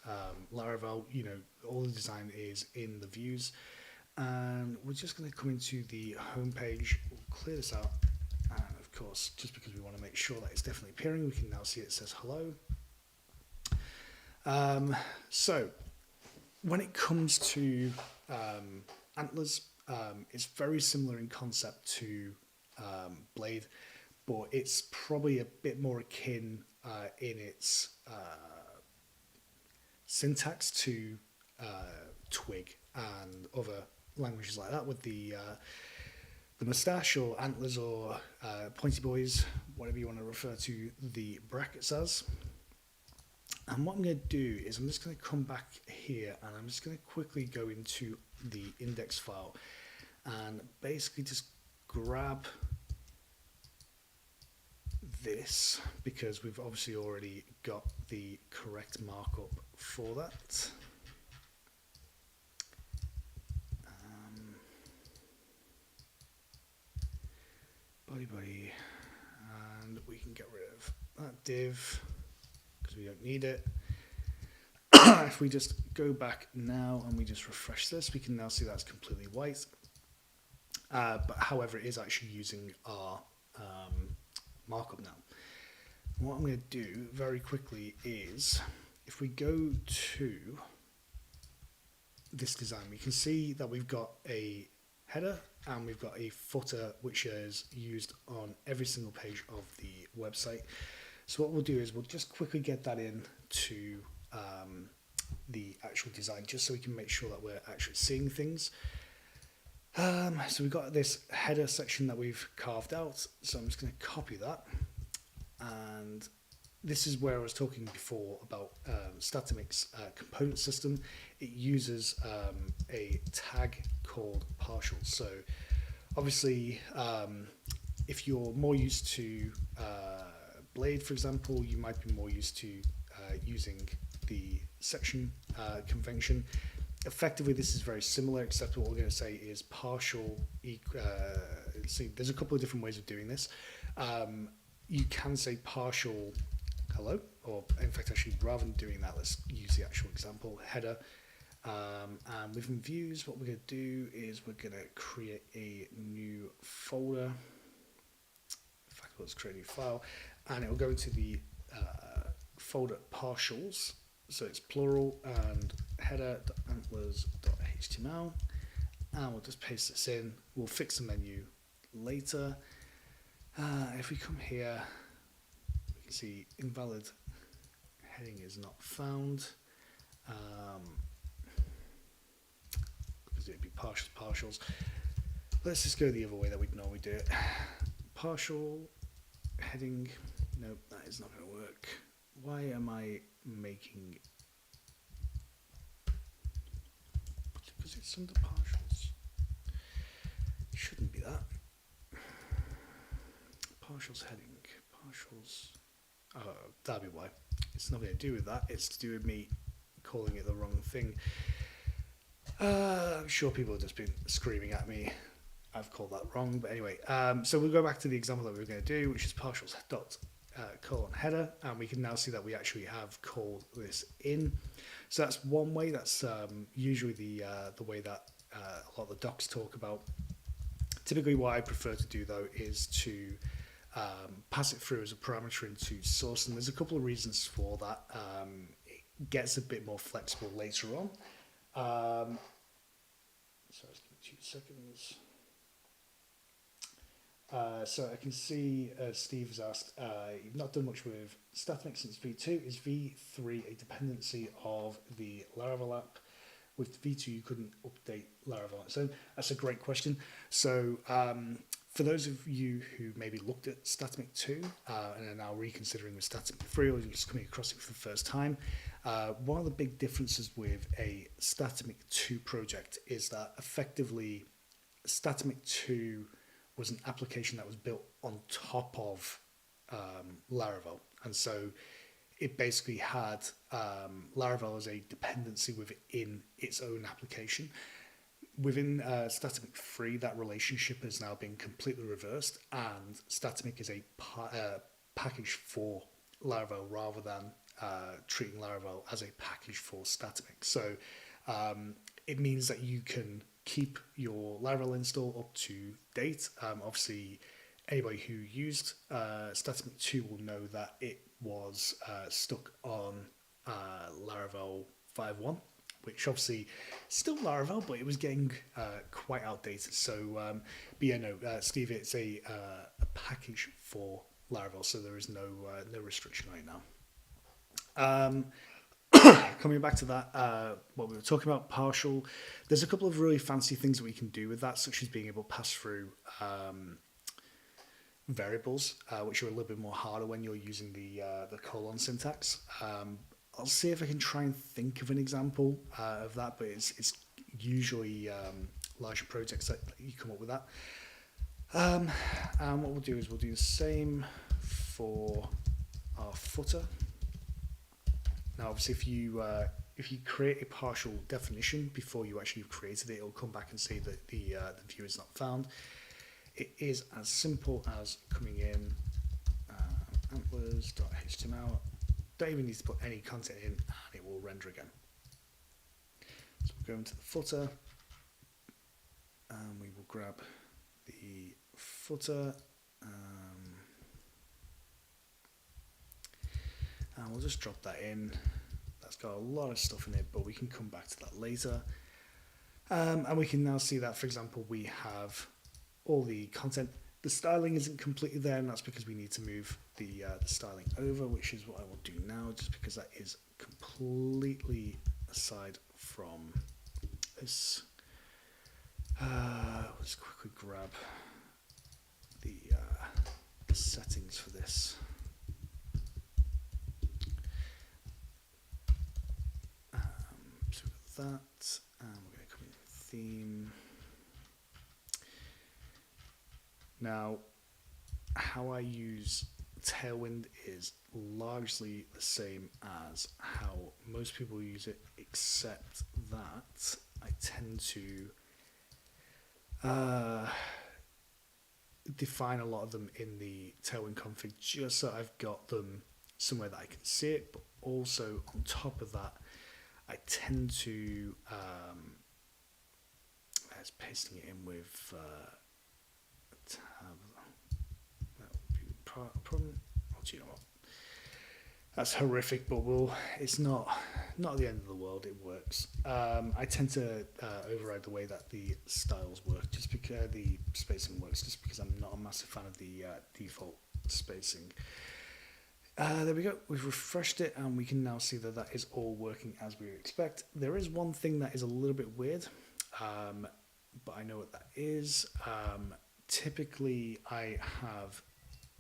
Laravel. You know, all the design is in the views, and we're just going to come into the home page. We'll clear this out, and of course, just because we want to make sure that it's definitely appearing, we can now see it says hello. So when it comes to antlers, it's very similar in concept to Blade, but it's probably a bit more akin in its syntax to Twig and other languages like that, with the moustache or antlers or pointy boys, whatever you want to refer to the brackets as. And what I'm going to do is I'm just going to come back here, and I'm just going to quickly go into the index file and basically just grab this, because we've obviously already got the correct markup for that. Body, and we can get rid of that div because we don't need it. If we just go back now and we just refresh this, we can now see that's completely white. But however, it is actually using our markup now. And what I'm going to do very quickly is, if we go to this design, we can see that we've got a header and we've got a footer which is used on every single page of the website. So what we'll do is we'll just quickly get that in to the actual design, just so we can make sure that we're actually seeing things. So we've got this header section that we've carved out, so I'm just going to copy that, and this is where I was talking before about Statamic's component system. It uses a tag called partials. So obviously, if you're more used to Blade, for example, you might be more used to using the section convention. Effectively, this is very similar, except what we're going to say is partial. See, there's a couple of different ways of doing this. You can say partial hello, or in fact, actually, rather than doing that, let's use the actual example header. And within views, what we're going to do is we're going to create a new folder. In fact, let's create a new file, and it will go into the folder partials. So it's plural, and header.antlers.html, and we'll just paste this in. We'll fix the menu later. If we come here, we can see invalid heading is not found, because it would be partials. Let's just go the other way that we'd normally do it. Partial heading, nope, that is not going to work. Why am I making, because it's under partials? It shouldn't be that. Partials heading, partials, oh, that'll be why. It's nothing to do with that, it's to do with me calling it the wrong thing. I'm sure people have just been screaming at me. I've called that wrong, but anyway. So we'll go back to the example that we were going to do, which is partials dot colon header, and we can now see that we actually have called this in. So that's one way. That's usually the way that a lot of the docs talk about. Typically, what I prefer to do though is to pass it through as a parameter into source, and there's a couple of reasons for that. It gets a bit more flexible later on. So just give me 2 seconds. So I can see Steve has asked, you've not done much with Statamic since V2. Is V3 a dependency of the Laravel app? With V2 you couldn't update Laravel on its own. That's a great question. So for those of you who maybe looked at Statamic 2 and are now reconsidering with Statamic 3, or you're just coming across it for the first time, one of the big differences with a Statamic 2 project is that effectively Statamic 2 was an application that was built on top of Laravel. And so it basically had Laravel as a dependency within its own application. Within Statamic 3, that relationship has now been completely reversed, and Statamic is a package for Laravel rather than treating Laravel as a package for Statamic. So it means that you can keep your Laravel install up to date. Obviously, anybody who used Statamic 2 will know that it was stuck on Laravel 5.1, which obviously still Laravel, but it was getting quite outdated. So, but yeah, no, Steve, it's a package for Laravel, so there is no restriction right now. Coming back to that, what we were talking about, partial, there's a couple of really fancy things that we can do with that, such as being able to pass through variables, which are a little bit more harder when you're using the colon syntax. I'll see if I can try and think of an example of that, but it's usually larger projects that you come up with that. And what we'll do is we'll do the same for our footer. Now, obviously, if you create a partial definition before you actually have created it, it'll come back and say that the view is not found. It is as simple as coming in antlers.html. Don't even need to put any content in, and it will render again. So we'll go into the footer, and we will grab the footer, and we'll just drop that in. That's got a lot of stuff in it, but we can come back to that later. And we can now see that, for example, we have all the content. The styling isn't completely there, and that's because we need to move the styling over, which is what I will do now, just because that is completely aside from this. Let's quickly grab the settings for this. So we've got that, and we're going to come in theme. Now, how I use Tailwind is largely the same as how most people use it, except that I tend to define a lot of them in the Tailwind config just so I've got them somewhere that I can see it, but also on top of that, I tend to, as pasting it in with tab, that would be a problem. Oh, do you know what? That's horrific, but it's not the end of the world. It works. I tend to override the way that the styles work, just because the spacing works, just because I'm not a massive fan of the default spacing. There we go. We've refreshed it, and we can now see that that is all working as we would expect. There is one thing that is a little bit weird, but I know what that is. Typically, I have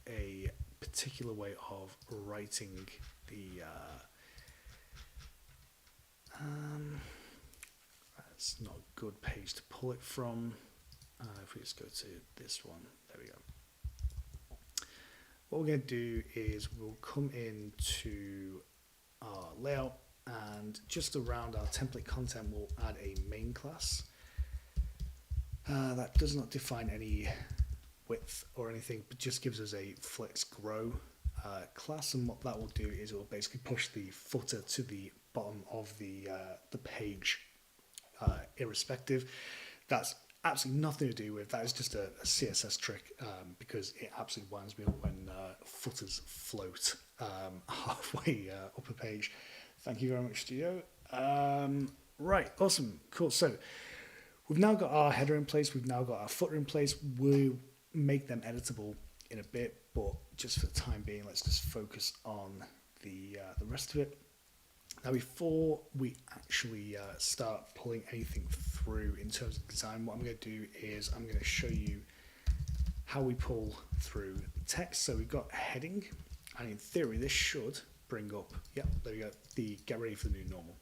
a particular way of writing the that's not a good page to pull it from. If we just go to this one, there we go. What we're going to do is we'll come into our layout, and just around our template content we'll add a main class. That does not define any width or anything, but just gives us a flex grow class, and what that will do is it will basically push the footer to the bottom of the page, irrespective. That's absolutely nothing to do with that. Is just a CSS trick, because it absolutely winds me up when footers float halfway up a page. Thank you very much, Studio. Right, awesome, cool. So we've now got our header in place. We've now got our footer in place. We'll make them editable in a bit, but just for the time being, let's just focus on the rest of it. Now, before we actually start pulling anything through in terms of design, what I'm going to do is I'm going to show you how we pull through text. So we've got a heading, and in theory, this should bring up, yeah, there we go, the get ready for the new normal.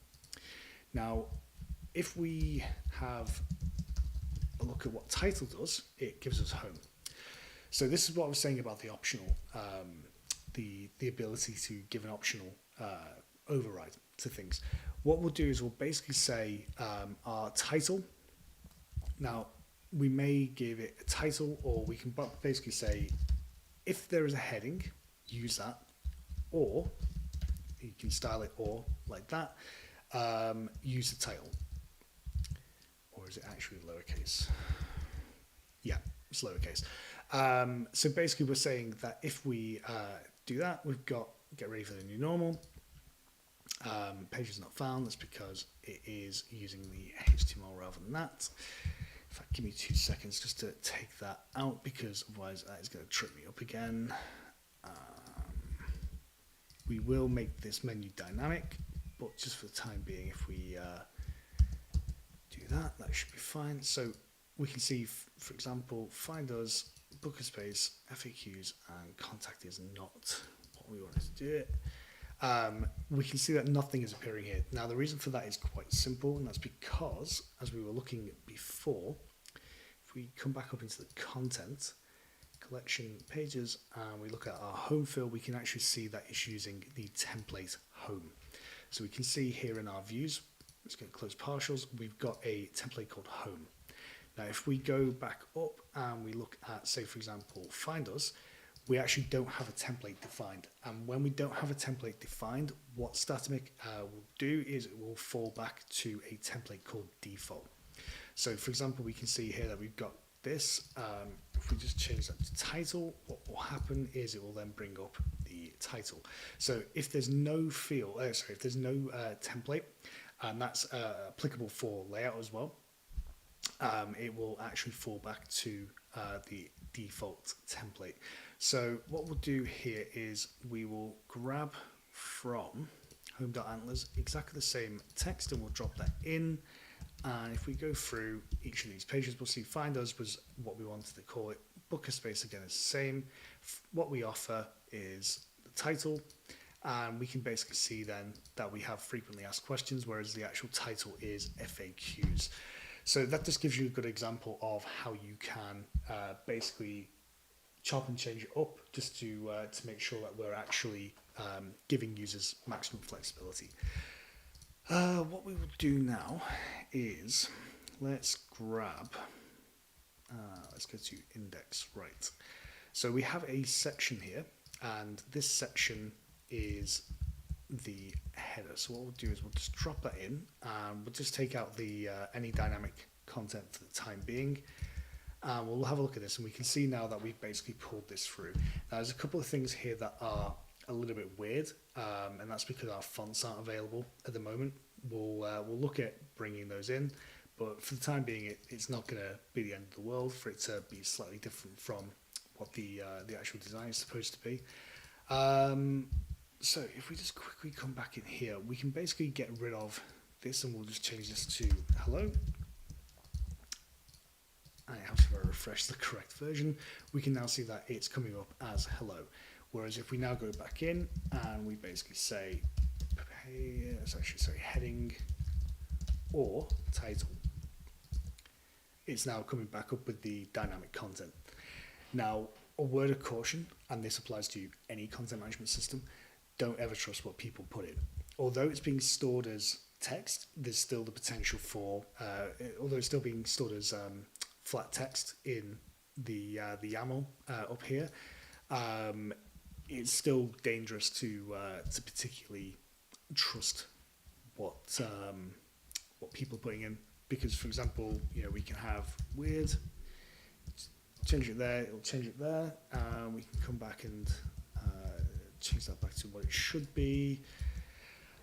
Now, if we have a look at what title does, it gives us home. So this is what I was saying about the optional, the ability to give an optional override to things. What we'll do is we'll basically say our title. Now, we may give it a title, or we can basically say, if there is a heading, use that, or you can style it or like that, use the title. Or is it actually lowercase? Yeah, it's lowercase. So basically we're saying that if we do that, we've got get ready for the new normal. Page is not found. That's because it is using the HTML rather than that. In fact, give me 2 seconds just to take that out, because otherwise that is going to trip me up again. We will make this menu dynamic, but just for the time being, if we do that, that should be fine. So we can see, for example, find us, book a space, FAQs, and contact is not what we wanted to do it. We can see that nothing is appearing here. Now, the reason for that is quite simple, and that's because, as we were looking at before, if we come back up into the content, collection pages, and we look at our home field, we can actually see that it's using the template home. So we can see here in our views, let's go close partials, we've got a template called home. Now, if we go back up and we look at, say, for example, find us, we actually don't have a template defined. And when we don't have a template defined, what Statamic will do is it will fall back to a template called default. So, for example, we can see here that we've got this. If we just change that to title, what will happen is it will then bring up the title. So if there's no field, if there's no template, and that's applicable for layout as well, it will actually fall back to the default template. So what we'll do here is we will grab from home.antlers exactly the same text, and we'll drop that in. And if we go through each of these pages, we'll see find us was what we wanted to call it. Book a space again is the same. What we offer is the title, and we can basically see then that we have frequently asked questions, whereas the actual title is FAQs. So that just gives you a good example of how you can basically chop and change it up just to make sure that we're actually giving users maximum flexibility. What we will do now is let's grab, let's go to index, right. So we have a section here, and this section is the header. So what we'll do is we'll just drop that in, and we'll just take out the any dynamic content for the time being. We'll have a look at this, and we can see now that we've basically pulled this through. Now, there's a couple of things here that are a little bit weird, and that's because our fonts aren't available at the moment. We'll look at bringing those in, but for the time being, it's not going to be the end of the world for it to be slightly different from what the actual design is supposed to be. So if we just quickly come back in here, we can basically get rid of this, and we'll just change this to hello. And it helps if I refresh the correct version. We can now see that it's coming up as hello. Whereas if we now go back in and we basically say, let's actually say heading or title, it's now coming back up with the dynamic content. Now, a word of caution, and this applies to any content management system, don't ever trust what people put in. Although it's being stored as text, there's still the potential for, although it's still being stored as flat text in the YAML up here, it's still dangerous to particularly trust what people are putting in, because, for example, we can have weird, change it there, it'll change it there, and we can come back and change that back to what it should be.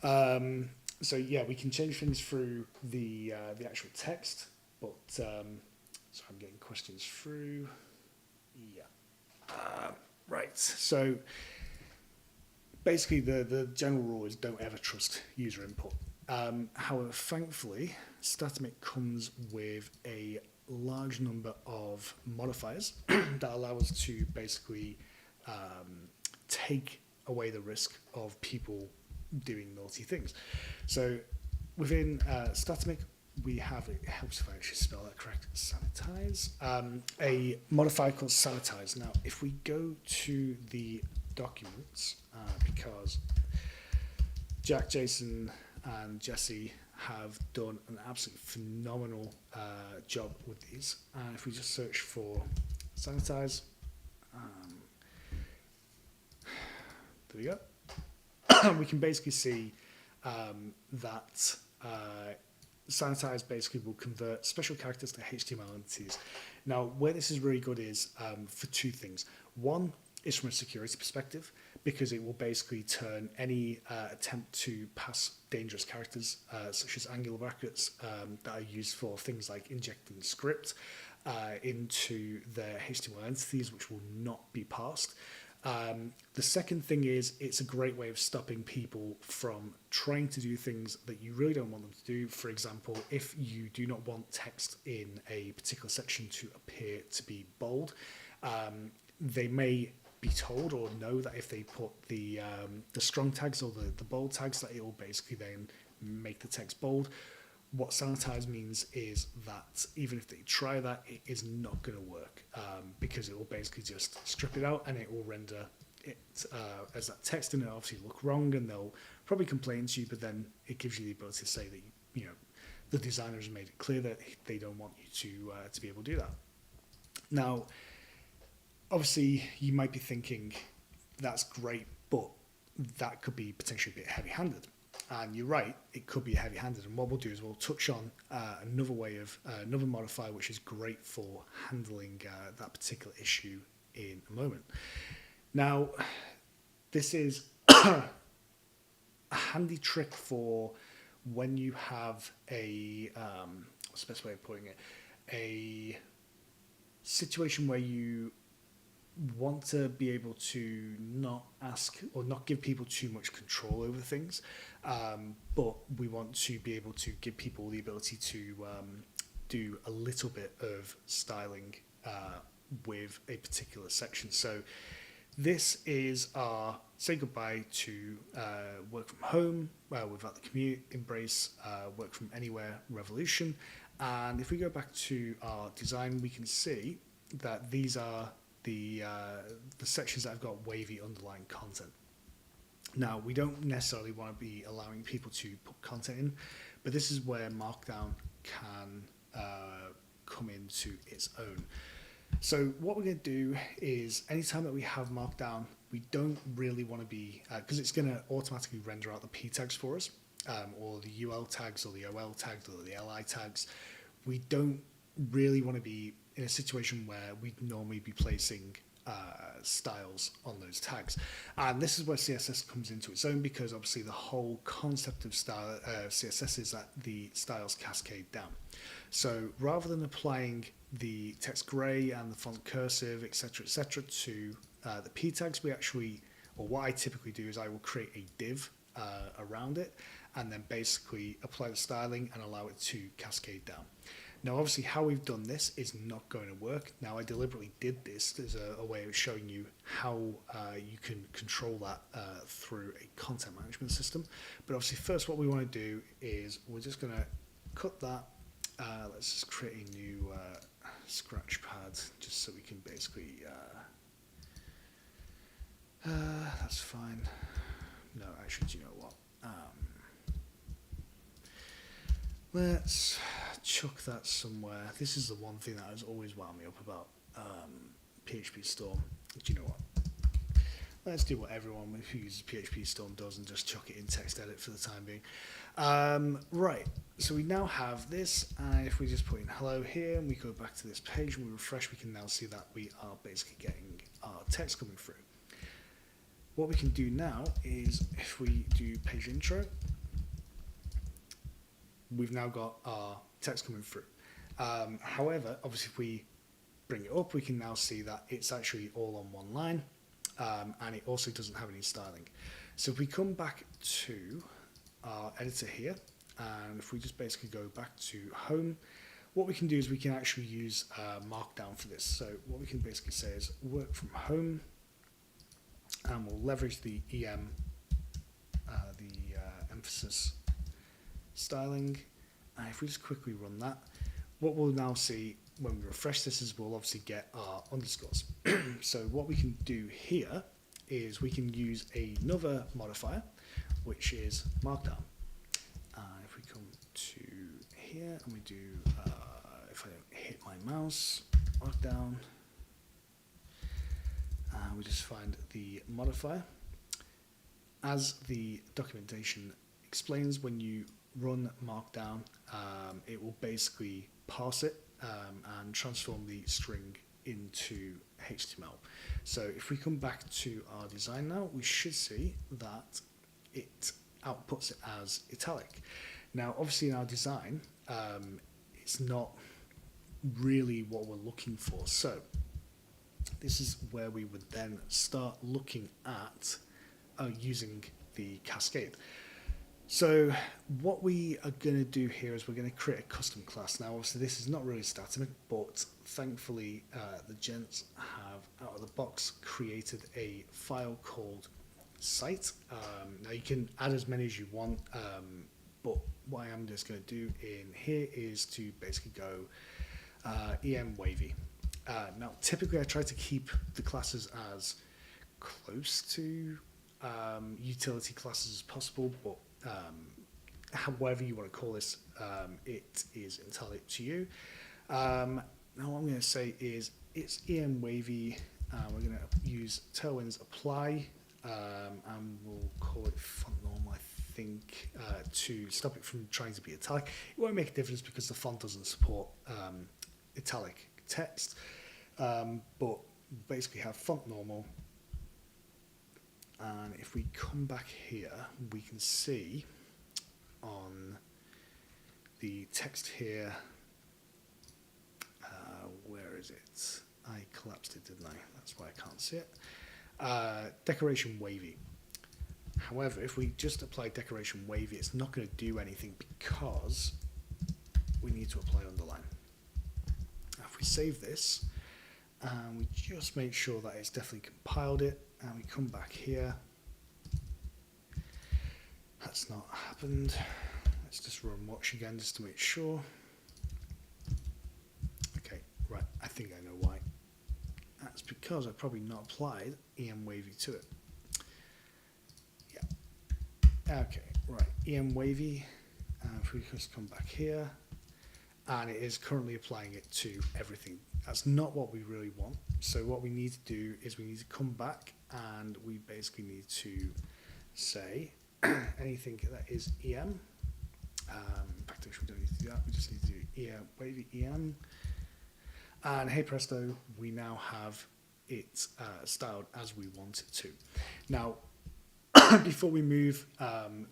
So yeah, we can change things through the actual text, but so I'm getting questions through. Yeah. Right. So basically, the general rule is don't ever trust user input. However, thankfully, Statamic comes with a large number of modifiers that allow us to basically take away the risk of people doing naughty things. So within Statamic, we have, it helps if I actually spell that correct, sanitize, a modifier called sanitize. Now, if we go to the documents, because Jack, Jason, and Jesse have done an absolutely phenomenal job with these. And if we just search for sanitize, there we go. We can basically see that sanitize basically will convert special characters to HTML entities. Now, where this is really good is for two things. One is from a security perspective, because it will basically turn any attempt to pass dangerous characters, such as angular brackets that are used for things like injecting script into their HTML entities, which will not be passed. The second thing is it's a great way of stopping people from trying to do things that you really don't want them to do. For example, if you do not want text in a particular section to appear to be bold, they may be told or know that if they put the strong tags or the bold tags, that it will basically then make the text bold. What sanitize means is that even if they try that, it is not going to work, because it will basically just strip it out and it will render it as that text, and it obviously look wrong, and they'll probably complain to you, but then it gives you the ability to say that you know the designer has made it clear that they don't want you to be able to do that. Now, obviously, you might be thinking, that's great, but that could be potentially a bit heavy-handed. And you're right, it could be heavy-handed. And what we'll do is we'll touch on another way of, another modifier which is great for handling that particular issue in a moment. Now, this is a handy trick for when you have a, what's the best way of putting it, a situation where you want to be able to not ask or not give people too much control over things, but we want to be able to give people the ability to do a little bit of styling with a particular section. So this is our say goodbye to work from home without the commute, embrace work from anywhere revolution. And if we go back to our design, we can see that these are the sections that have got wavy underlying content. Now, we don't necessarily want to be allowing people to put content in, but this is where Markdown can come into its own. So what we're going to do is anytime that we have Markdown, we don't really want to be, because it's going to automatically render out the P tags for us, or the UL tags, or the OL tags, or the LI tags. We don't really want to be in a situation where we'd normally be placing styles on those tags. And this is where CSS comes into its own, because obviously the whole concept of style, CSS is that the styles cascade down. So rather than applying the text gray and the font cursive, etc., to the P tags, we actually, or what I typically do is I will create a div around it, and then basically apply the styling and allow it to cascade down. Now, obviously, how we've done this is not going to work. Now, I deliberately did this as a way of showing you how you can control that through a content management system. But obviously, first, what we want to do is we're just going to cut that. Let's just create a new scratch pad, just so we can basically... that's fine. No, actually, do you know what? Let's chuck that somewhere. This is the one thing that has always wound me up about PHP Storm. Do you know what? Let's do what everyone who uses PHP Storm does and just chuck it in text edit for the time being. Right, so we now have this, and if we just put in hello here, and we go back to this page and we refresh, we can now see that we are basically getting our text coming through. What we can do now is, if we do page intro, we've now got our text coming through. However, obviously if we bring it up, we can now see that it's actually all on one line, and it also doesn't have any styling. So if we come back to our editor here, and if we just basically go back to home, what we can do is we can actually use Markdown for this. So what we can basically say is work from home, and we'll leverage the EM, the emphasis styling, And if we just quickly run that, what we'll now see when we refresh this is we'll obviously get our underscores. So what we can do here is we can use another modifier, which is markdown. If we come to here and we do, if I don't hit my mouse, markdown, we just find the modifier. As the documentation explains, when you run markdown, it will basically parse it and transform the string into HTML. So if we come back to our design now, we should see that it outputs it as italic. Now, obviously in our design, it's not really what we're looking for. So this is where we would then start looking at using the cascade. So what we are going to do here is we're going to create a custom class. Now, obviously, this is not really Statamic, but thankfully, the gents have, out of the box, created a file called site. Now, you can add as many as you want, but what I am just going to do in here is to basically go em wavy. Now, typically, I try to keep the classes as close to utility classes as possible, but however you want to call this, it is entirely up to you. Now what I'm going to say is it's em wavy. We're going to use Tailwind's apply, and we'll call it font normal, I think, to stop it from trying to be italic. It won't make a difference because the font doesn't support italic text, but basically have font normal. And if we come back here, we can see on the text here, where is it? I collapsed it, didn't I? That's why I can't see it. Decoration wavy. However, if we just apply decoration wavy, it's not going to do anything because we need to apply underline. Now, if we save this, and we just make sure that it's definitely compiled it, and we come back here. That's not happened. Let's just run watch again just to make sure. Okay, right, I think I know why. That's because I've probably not applied em wavy to it. Yeah. Okay, right, em wavy. If we just come back here, and it is currently applying it to everything. That's not what we really want. So what we need to do is we need to come back and we basically need to say anything that is em. In fact, actually, we don't need to do that. We just need to do em, wavy em. And hey presto, we now have it styled as we want it to. Now, before we move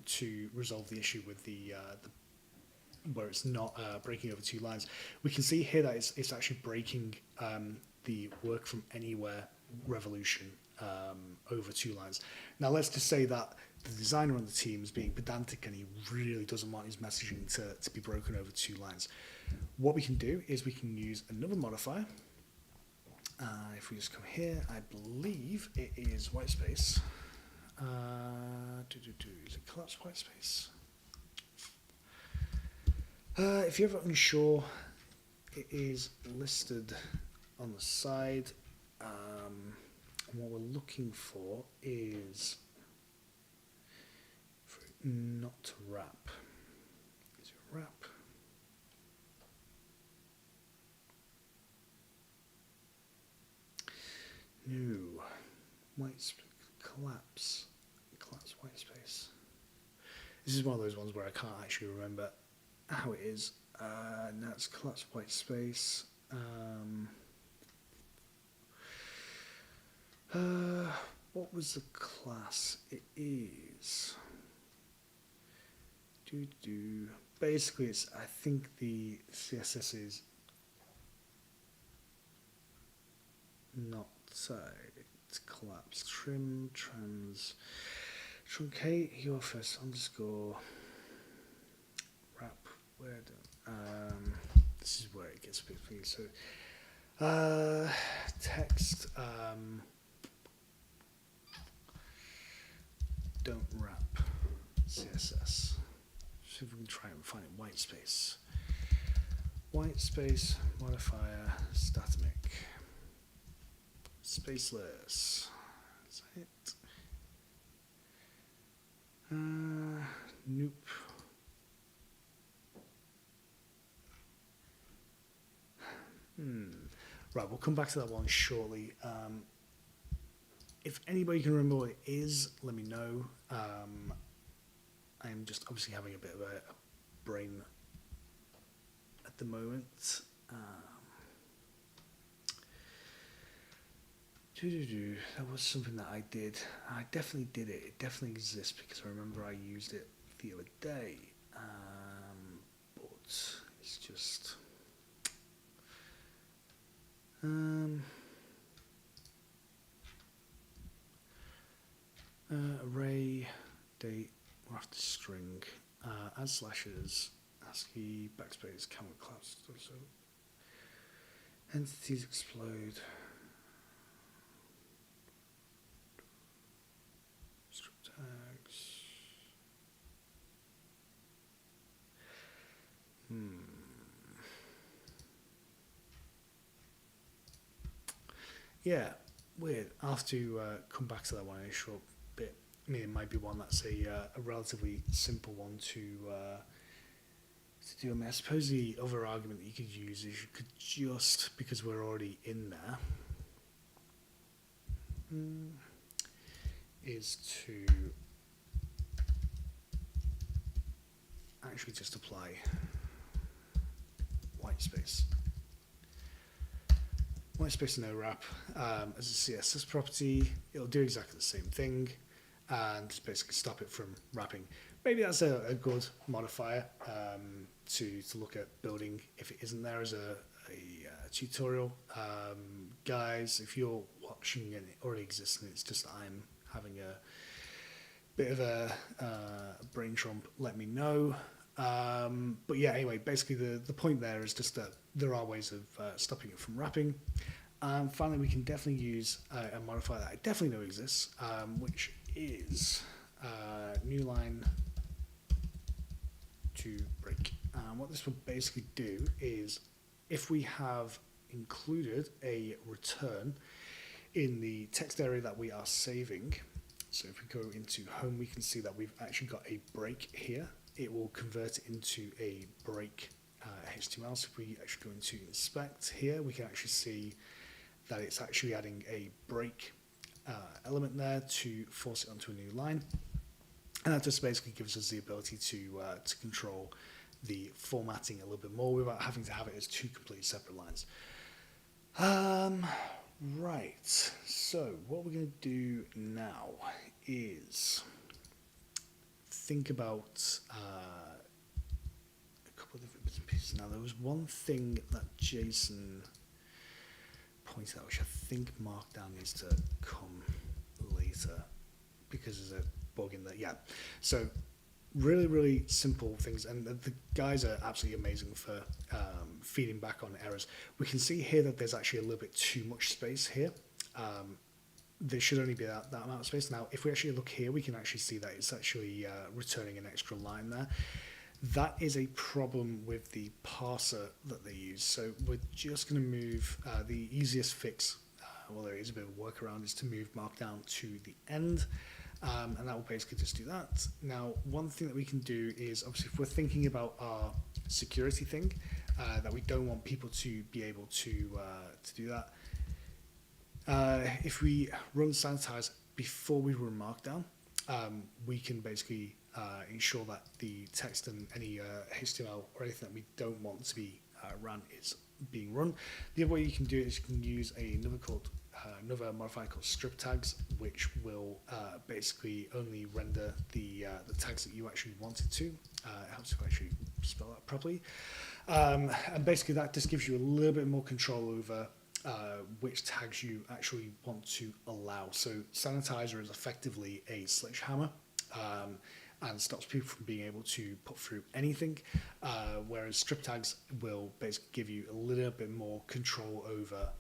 to resolve the issue with the where it's not breaking over two lines, we can see here that it's actually breaking the work from anywhere revolution over two lines. Now let's just say that the designer on the team is being pedantic and he really doesn't want his messaging to be broken over two lines. What we can do is we can use another modifier. If we just come here, I believe it is white space. Is it collapse white space? If you're ever unsure, it is listed on the side. And what we're looking for is for it not to wrap. Is it wrap? No. Collapse white space. This is one of those ones where I can't actually remember how it is. Now it's collapse white space. What was the class? It is. Basically, it's. I think the CSS is not it's collapse. Trim trans truncate your first underscore wrap. Where this is where it gets a bit funny. So text don't wrap CSS. see if we can try and find it. White space. White space modifier Statamic. Spaceless. Is that it? Nope. Right, we'll come back to that one shortly. If anybody can remember what it is, let me know. I'm just obviously having a bit of a brain at the moment. That was something that I did. I definitely did it. It definitely exists because I remember I used it the other day. But it's just... array, date, we'll have to string, add slashes, ASCII, backspace, camel class, so entities explode. Script tags. Yeah, weird. I'll have to come back to that one in a short bit. I mean, it might be one that's a relatively simple one to do. I mean, I suppose the other argument that you could use is you could just, because we're already in there, is to actually just apply white space. White space no wrap as a CSS property. It'll do exactly the same thing and just basically stop it from wrapping. Maybe that's a good modifier to look at building if it isn't there as a tutorial. Guys, if you're watching and it already exists and it's just I'm having a bit of a brain trump, let me know. But yeah, anyway, basically the point there is just that there are ways of stopping it from wrapping. Finally, we can definitely use a modifier that I definitely know exists, which is new line to break. What this will basically do is if we have included a return in the text area that we are saving, so if we go into home, we can see that we've actually got a break here. It will convert it into a break HTML. So if we actually go into inspect here, we can actually see that it's actually adding a break element there to force it onto a new line. And that just basically gives us the ability to control the formatting a little bit more without having to have it as two completely separate lines. Right, so what we're going to do now is think about a couple of different bits and pieces. Now, there was one thing that Jason pointed out, which I think Markdown needs to come later because there's a bug in there. Yeah, so really, really simple things, and the guys are absolutely amazing for feeding back on errors. We can see here that there's actually a little bit too much space here. There should only be that amount of space. Now, if we actually look here, we can actually see that it's actually returning an extra line there. That is a problem with the parser that they use. So we're just going to move the easiest fix, well, there is a bit of a workaround, is to move Markdown to the end. And that will basically just do that. Now, one thing that we can do is, obviously, if we're thinking about our security thing, that we don't want people to be able to do that, if we run sanitize before we run Markdown, we can basically ensure that the text and any HTML or anything that we don't want to be run is being run. The other way you can do it is you can use another modifier called strip tags, which will basically only render the tags that you actually wanted to. It helps if I actually spell that properly. And basically that just gives you a little bit more control over which tags you actually want to allow. So sanitizer is effectively a sledgehammer and stops people from being able to put through anything, whereas strip tags will basically give you a little bit more control over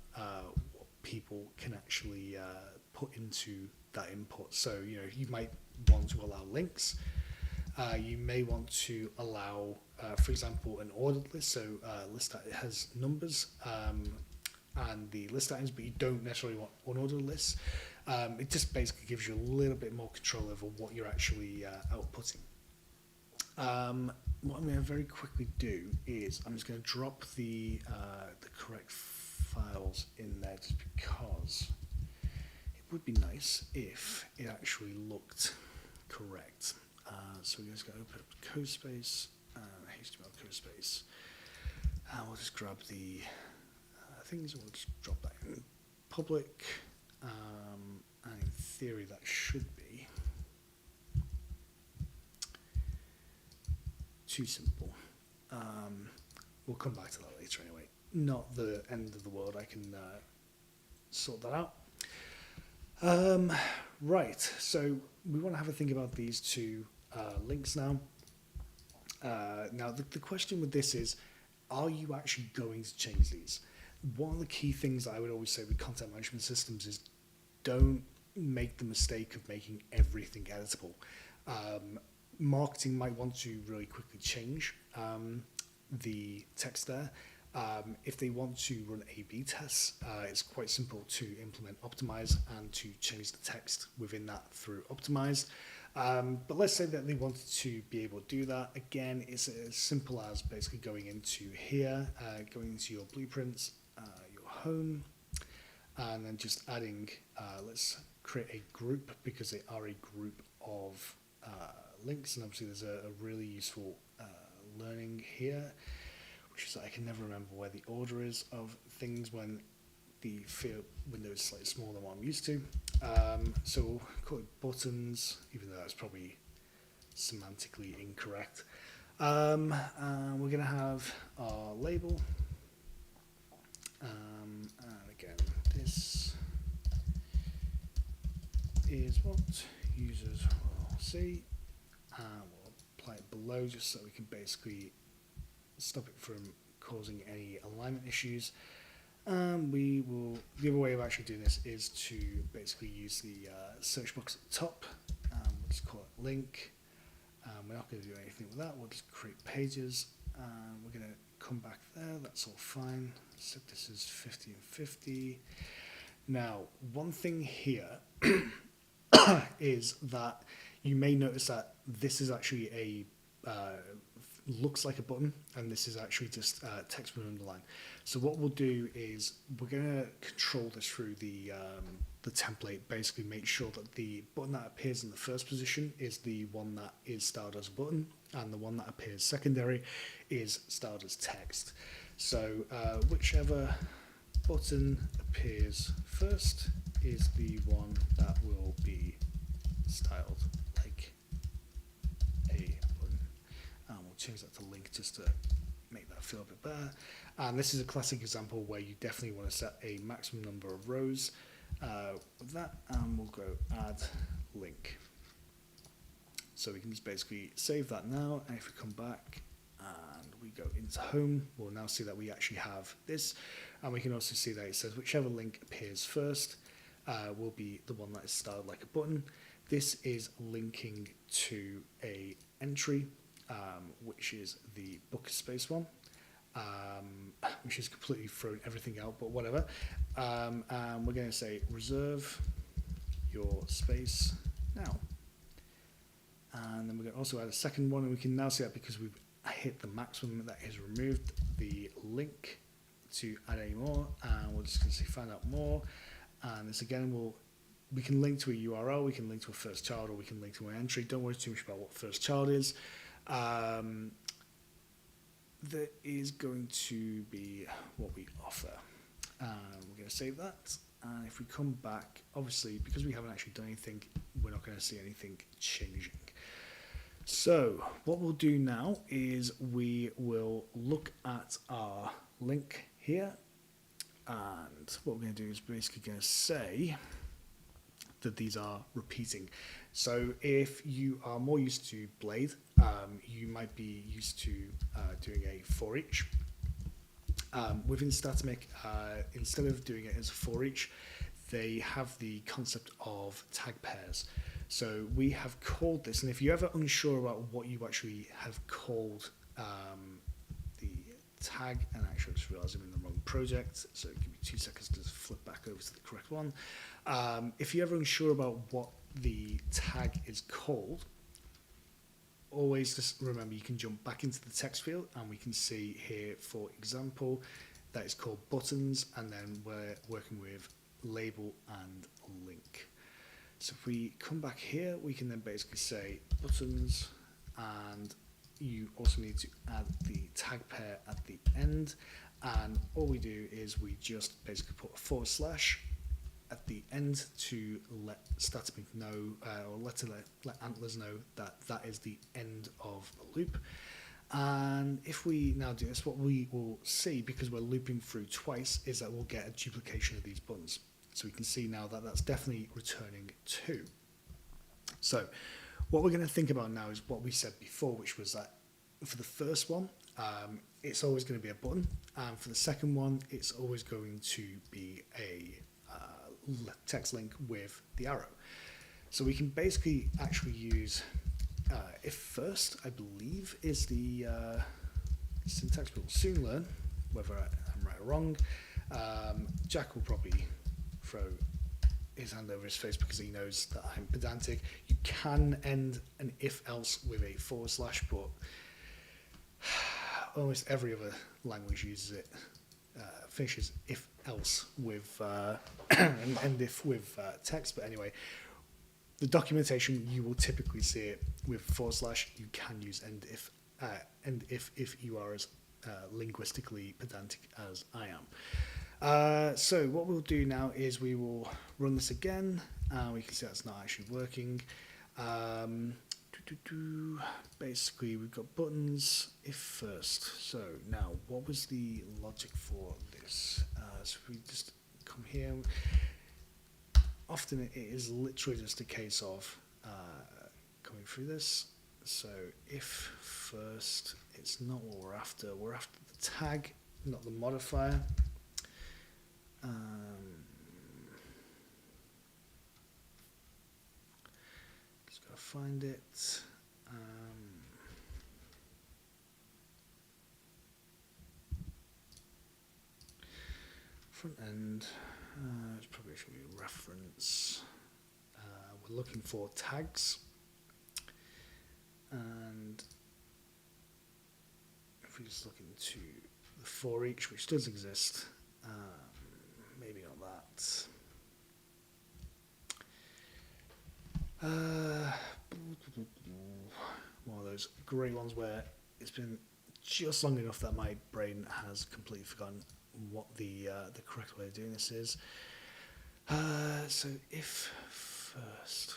what people can actually put into that input. So, you know, you might want to allow links, You may want to allow, for example, an ordered list, so a list that has numbers and the list items, but you don't necessarily want unordered lists. It just basically gives you a little bit more control over what you're actually outputting. What I'm going to very quickly do is I'm just going to drop the correct files in there, just because it would be nice if it actually looked correct. So we're just going to open up the code space, HTML code space, and we'll just grab the things, and we'll just drop that in public, and in theory that should be too simple. We'll come back to that later anyway. Not the end of the world, I can sort that out. Right, so we want to have a think about these two links now. Now the question with this is, are you actually going to change these? One of the key things I would always say with content management systems is don't make the mistake of making everything editable. Marketing might want to really quickly change the text there. If they want to run A/B tests, it's quite simple to implement Optimize and to change the text within that through Optimize. But let's say that they wanted to be able to do that. Again, it's as simple as basically going into here, going into your blueprints, your home, and then just adding, let's create a group, because they are a group of links, and obviously there's a really useful learning here, which is that I can never remember where the order is of things when the field window is slightly smaller than what I'm used to. So we'll call it buttons, even though that's probably semantically incorrect. And we're going to have our label. And again, this is what users will see. We'll apply it below just so we can basically stop it from causing any alignment issues. We will, the other way of actually doing this is to basically use the search box at the top. We'll just call it link. We're not going to do anything with that. We'll just create pages. We're going to come back there. That's all fine. Set this as 50 and 50. Now, one thing here is that you may notice that this is actually a looks like a button, and this is actually just text with an underline. So what we'll do is we're going to control this through the template. Basically, make sure that the button that appears in the first position is the one that is styled as a button, and the one that appears secondary is styled as text. So whichever button appears first is the one that will be styled like a button. And we'll change that to link just to make that feel a bit better. And this is a classic example where you definitely want to set a maximum number of rows with that, and we'll go add link. So we can just basically save that now, and if we come back and we go into home, we'll now see that we actually have this, and we can also see that it says whichever link appears first will be the one that is styled like a button. This is linking to a entry, which is the book space one, which has completely thrown everything out, but whatever. And we're going to say reserve your space now. And then we're going to also add a second one, and we can now see that because we've hit the maximum, that is removed the link to add any more, and we're just going to say find out more. And this again, we can link to a URL, we can link to a first child, or we can link to an entry. Don't worry too much about what first child is. That is going to be what we offer. We're going to save that, and if we come back, obviously because we haven't actually done anything, we're not going to see anything changing. So what we'll do now is we will look at our link here, and what we're going to do is basically going to say that these are repeating. So if you are more used to Blade, you might be used to doing a for each. Within Statamic, instead of doing it as a for each, they have the concept of tag pairs. So we have called this, and if you're ever unsure about what you actually have called the tag, and actually I just realised I'm in the wrong project, so give me 2 seconds to flip back over to the correct one. If you're ever unsure about what the tag is called, always just remember you can jump back into the text field, and we can see here, for example, that is called buttons, and then we're working with label and link. So if we come back here, we can then basically say buttons, and you also need to add the tag pair at the end, and all we do is we just basically put a / at the end to let Statamic know, or let Antlers know that that is the end of the loop. And if we now do this, what we will see, because we're looping through twice, is that we'll get a duplication of these buttons. So we can see now that that's definitely returning 2. So what we're going to think about now is what we said before, which was that for the first one, it's always going to be a button, and for the second one, it's always going to be a text link with the arrow. So we can basically actually use if first, I believe, is the syntax we'll soon learn, whether I'm right or wrong. Jack will probably throw his hand over his face because he knows that I'm pedantic. You can end an if-else with a /, but almost every other language uses it, finishes if-else with and end if with text. But anyway, the documentation, you will typically see it with /. You can use end if you are as linguistically pedantic as I am. So what we'll do now is we will run this again, and we can see that's not actually working. Basically, we've got buttons if first. So now, what was the logic for this? So we just come here. Often it is literally just a case of coming through this. So if first, it's not what we're after. We're after the tag, not the modifier. Just gotta find it. Front end. It's probably should be a reference. We're looking for tags, and if we just look into the for each, which does exist, maybe not that. One of those great ones where it's been just long enough that my brain has completely forgotten what the correct way of doing this is. So if first,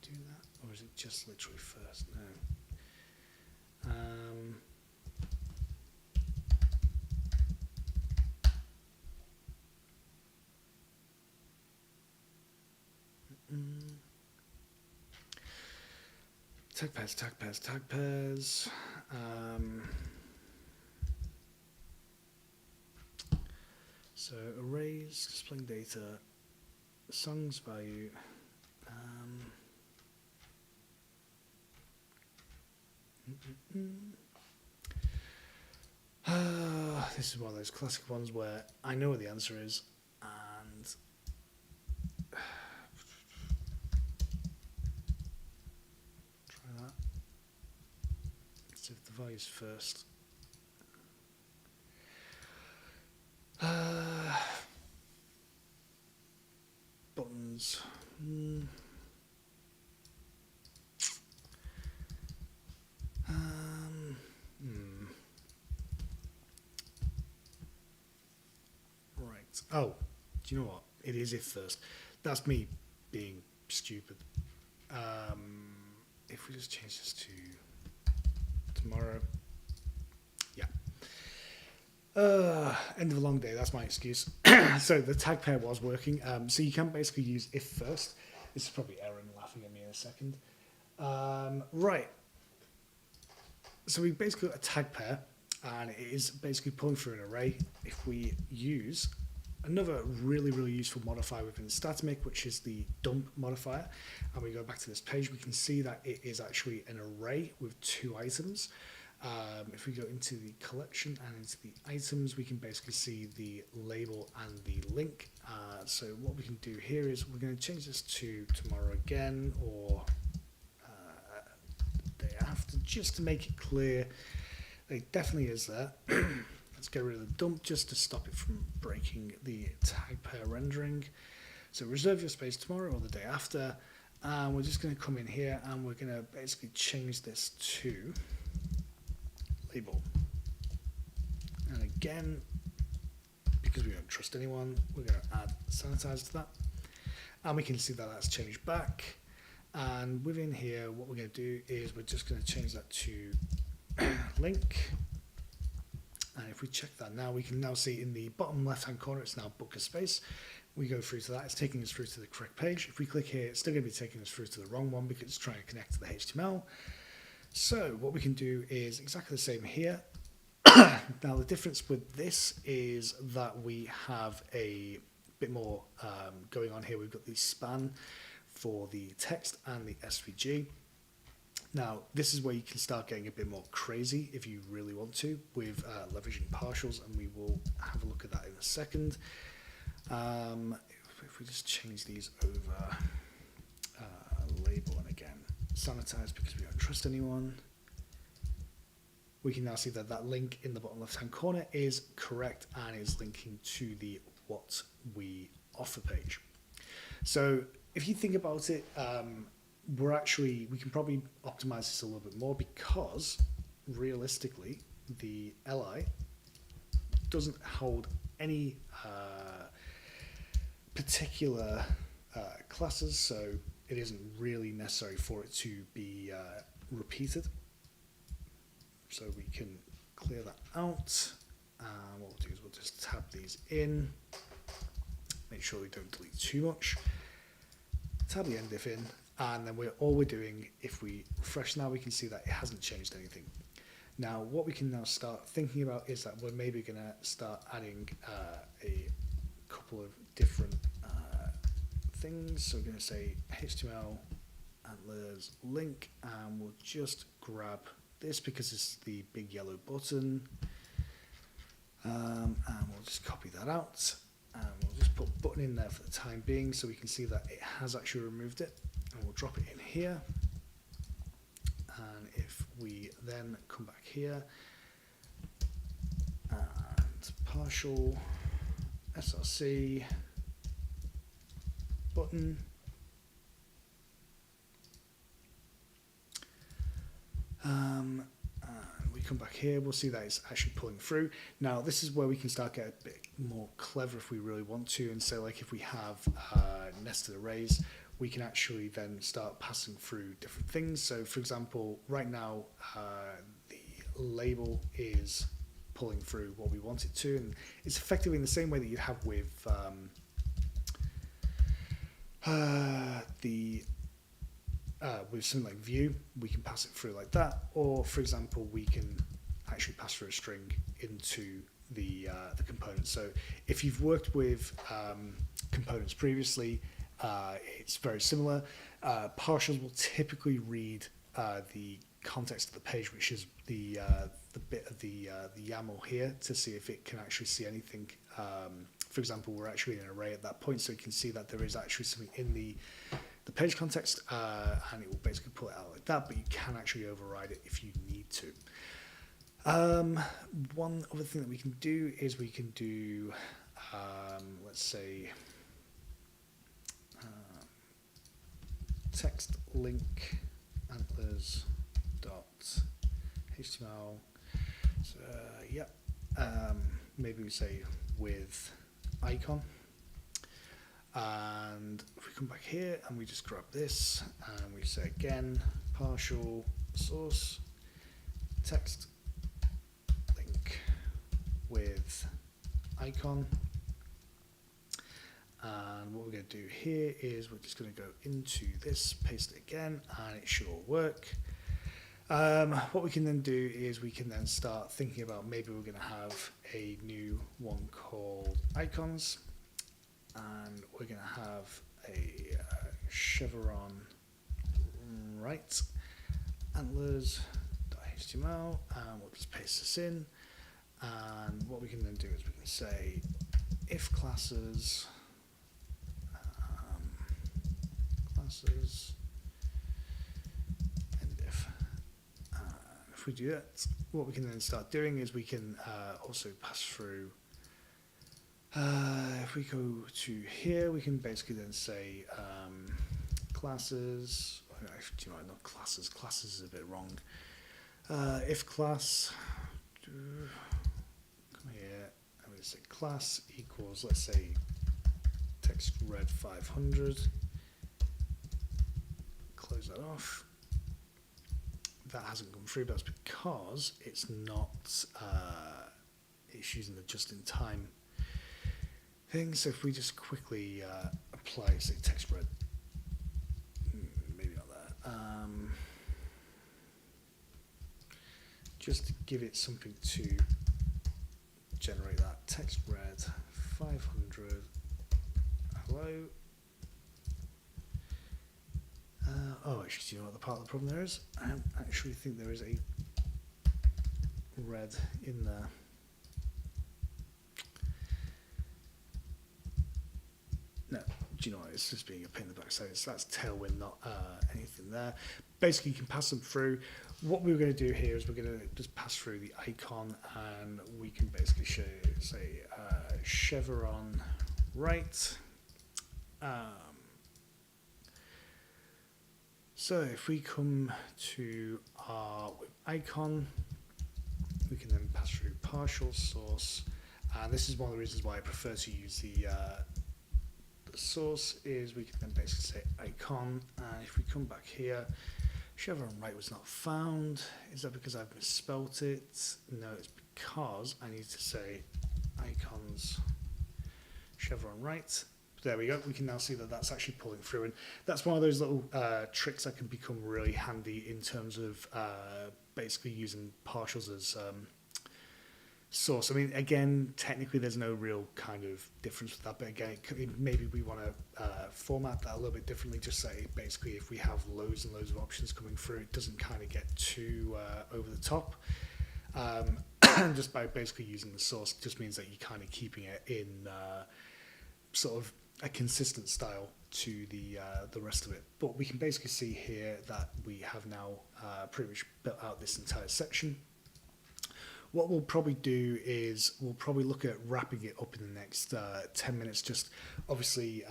do that, or is it just literally first? No. Tag pairs. So arrays, displaying data, songs value. This is one of those classic ones where I know what the answer is, and try that. Let's see if the value's first. Buttons. Right. Oh, do you know what? It is if first. That's me being stupid. If we just change this to tomorrow. Yeah. End of a long day, that's my excuse. So the tag pair was working. So you can basically use if first. This is probably Aaron laughing at me in a second. Right. So we basically got a tag pair, and it is basically pulling through an array. If we use another really useful modifier within Statamic, which is the dump modifier. And we go back to this page, we can see that it is actually an array with 2 items. If we go into the collection and into the items, we can basically see the label and the link. So what we can do here is we're going to change this to tomorrow again, or the day after, just to make it clear that it definitely is there. Let's get rid of the dump just to stop it from breaking the tag pair rendering. So reserve your space tomorrow or the day after, and we're just going to come in here and we're going to basically change this to label. And again, because we don't trust anyone, we're going to add sanitize to that, and we can see that that's changed back. And within here, what we're going to do is we're just going to change that to link. And if we check that now, we can now see in the bottom left hand corner it's now book a space. We go through to that, it's taking us through to the correct page. If we click here, it's still going to be taking us through to the wrong one because it's trying to connect to the HTML. So what we can do is exactly the same here. Now the difference with this is that we have a bit more going on here. We've got the span for the text and the SVG. Now this is where you can start getting a bit more crazy if you really want to with leveraging partials, and we will have a look at that in a second. If we just change these over, label, and again sanitize because we don't trust anyone, we can now see that that link in the bottom left hand corner is correct and is linking to the what we offer page. So if you think about it, we can probably optimize this a little bit more, because realistically the LI doesn't hold any particular classes, so it isn't really necessary for it to be repeated. So we can clear that out, and what we'll do is we'll just tab these in, make sure we don't delete too much, tab the end if in, and then all we're doing, if we refresh now, we can see that it hasn't changed anything. Now what we can now start thinking about is that we're maybe going to start adding a couple of different things. So we're going to say HTML antlers link, and we'll just grab this because it's the big yellow button, and we'll just copy that out, and we'll just put button in there for the time being so we can see that it has actually removed it, and we'll drop it in here. And if we then come back here and partial src button, and we come back here, we'll see that it's actually pulling through. Now this is where we can start getting a bit more clever if we really want to, and say like if we have nested arrays, we can actually then start passing through different things. So for example, right now the label is pulling through what we want it to, and it's effectively in the same way that you'd have with with something like view. We can pass it through like that, or for example we can actually pass through a string into the component. So if you've worked with components previously, it's very similar. Partials will typically read the context of the page, which is the bit of the YAML here, to see if it can actually see anything. For example, we're actually in an array at that point, so you can see that there is actually something in the page context, and it will basically pull it out like that, but you can actually override it if you need to. One other thing that we can do is we can do, let's say, text link antlers dot HTML. So maybe we say with icon, and if we come back here and we just grab this and we say again partial source text link with icon, and what we're going to do here is we're just going to go into this, paste it again, and it should all work. What we can then do is we can then start thinking about maybe we're going to have a new one called icons. and we're going to have a chevron right antlers.html, and we'll just paste this in. And what we can then do is we can say if classes and if we do that, what we can then start doing is we can also pass through. If we go to here, we can basically then say classes. Actually, not classes. Classes is a bit wrong. If class, come here, I'm going to say class equals, let's say, text red 500. Close that off. That hasn't come through. That's because it's not. It's using the just-in-time thing. So if we just quickly apply, say, text red, maybe not that. Just to give it something to generate that text red 500. Hello. Oh, actually, do you know what the part of the problem there is? I don't actually think there is a red in there. No, do you know what? It's just being a pain in the backside. So that's tailwind, not anything there. Basically, you can pass them through. What we're going to do here is we're going to just pass through the icon, and we can basically say chevron right. So if we come to our icon, we can then pass through partial source. And this is one of the reasons why I prefer to use the source is we can then basically say icon. And if we come back here, chevron right was not found. Is that because I've misspelt it? No, it's because I need to say icons chevron right. There we go. We can now see that that's actually pulling through, and that's one of those little tricks that can become really handy in terms of basically using partials as source. I mean, again, technically there's no real kind of difference with that, but again, maybe we want to format that a little bit differently. Just say basically if we have loads and loads of options coming through, it doesn't kind of get too over the top. Just by basically using the source just means that you're kind of keeping it in sort of a consistent style to the rest of it. But we can basically see here that we have now pretty much built out this entire section. What we'll probably do is we'll probably look at wrapping it up in the next 10 minutes. Just obviously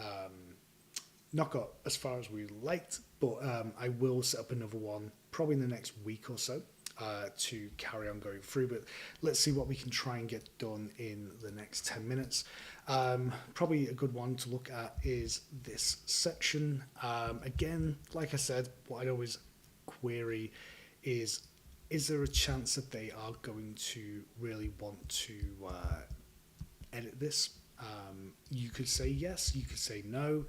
not got as far as we liked, but I will set up another one probably in the next week or so to carry on going through. But let's see what we can try and get done in the next 10 minutes. Probably a good one to look at is this section. Again, like I said, what I'd always query is there a chance that they are going to really want to edit this? You could say yes, you could say no,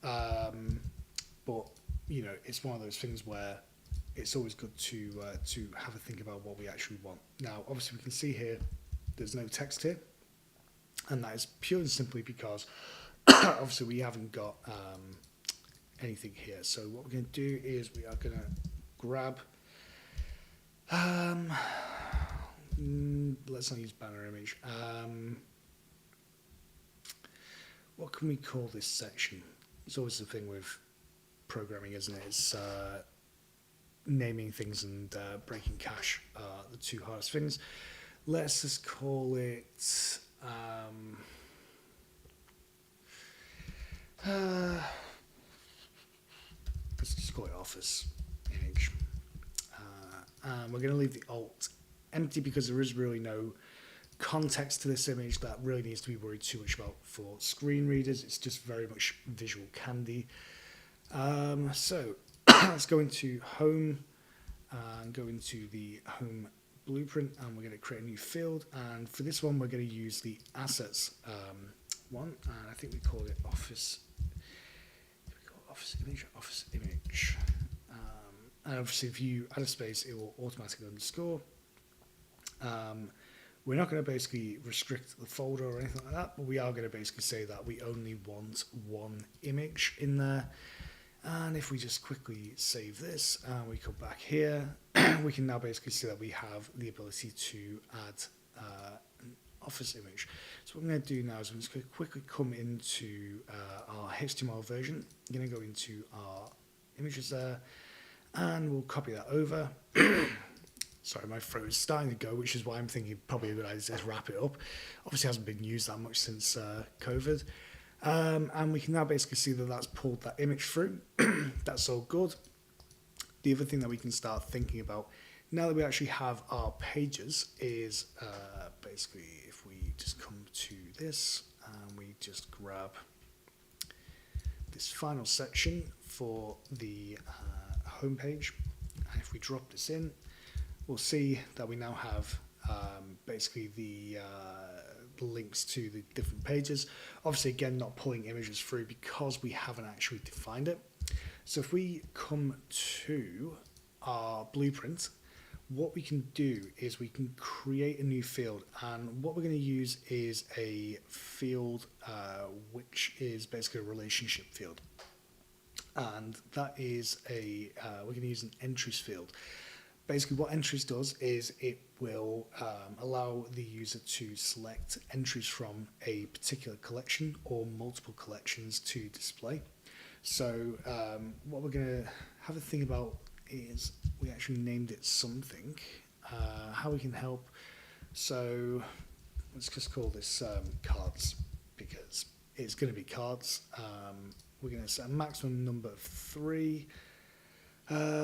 but you know, it's one of those things where it's always good to have a think about what we actually want. Now, obviously, we can see here there's no text here, and that is purely and simply because obviously we haven't got anything here. So what we're going to do is we are going to grab. Let's not use banner image. What can we call this section? It's always the thing with programming, isn't it? It's naming things and breaking cache are the two hardest things. Let's just call it let's just call it office image. And we're going to leave the alt empty because there is really no context to this image that really needs to be worried too much about for screen readers. It's just very much visual candy. So let's go into home and go into the home blueprint, and we're going to create a new field. And for this one, we're going to use the assets one, and I think we call it office. Office image. And obviously, if you add a space, it will automatically underscore. We're not going to basically restrict the folder or anything like that, but we are going to basically say that we only want one image in there. And if we just quickly save this and we come back here, we can now basically see that we have the ability to add an office image. So what I'm going to do now is I'm just going to quickly come into our HTML version. I'm going to go into our images there, and we'll copy that over. Sorry, my throat is starting to go, which is why I'm thinking probably a good idea to wrap it up. Obviously, it hasn't been used that much since COVID. And we can now basically see that that's pulled that image through. That's all good. The other thing that we can start thinking about now that we actually have our pages is basically if we just come to this and we just grab this final section for the home page, and if we drop this in, we'll see that we now have basically the links to the different pages. Obviously, again, not pulling images through because we haven't actually defined it. So if we come to our blueprint, what we can do is we can create a new field, and what we're going to use is a field which is basically a relationship field, and that is we're going to use an entries field. Basically what entries does is it will allow the user to select entries from a particular collection or multiple collections to display. So what we're going to have a think about is we actually named it something, how we can help. So let's just call this cards, because it's going to be cards. We're going to set a maximum number of 3.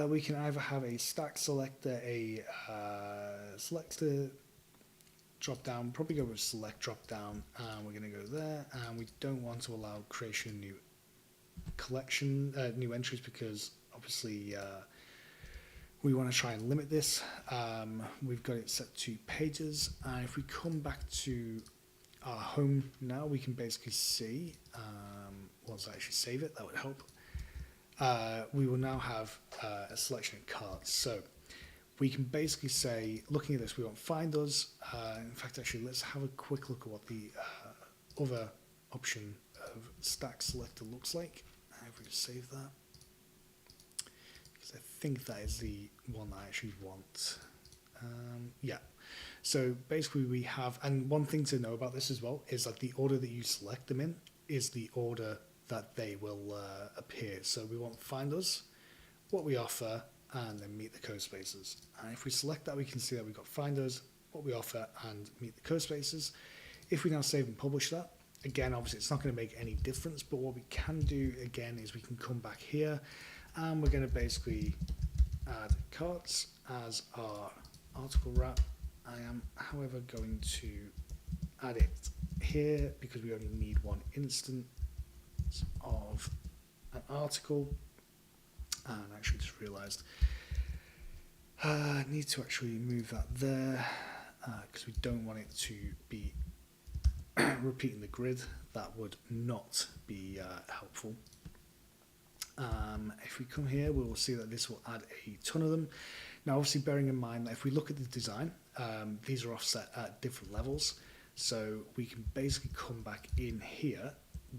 We can either have a stack selector, a selector drop down, probably go with select drop down, and we're going to go there, and we don't want to allow creation of new collection, new entries, because obviously we want to try and limit this. We've got it set to pages, and if we come back to our home now, we can basically see, once I actually save it, that would help. We will now have a selection of cards. So we can basically say, looking at this, we want find us. In fact, actually, let's have a quick look at what the other option of stack selector looks like. If we just save that, because I think that is the one I actually want. Yeah. So basically we have, and one thing to know about this as well is that the order that you select them in is the order that they will appear. So we want find us, what we offer, and then meet the code spaces. And if we select that, we can see that we've got find us, what we offer, and meet the code spaces. If we now save and publish that, again, obviously it's not going to make any difference, but what we can do again is we can come back here, and we're going to basically add cards as our article wrap. I am, however, going to add it here because we only need one instance of an article. And I actually just realized I need to actually move that there because we don't want it to be repeating the grid. That would not be helpful. If we come here, we will see that this will add a ton of them. Now, obviously, bearing in mind that if we look at the design, these are offset at different levels. So we can basically come back in here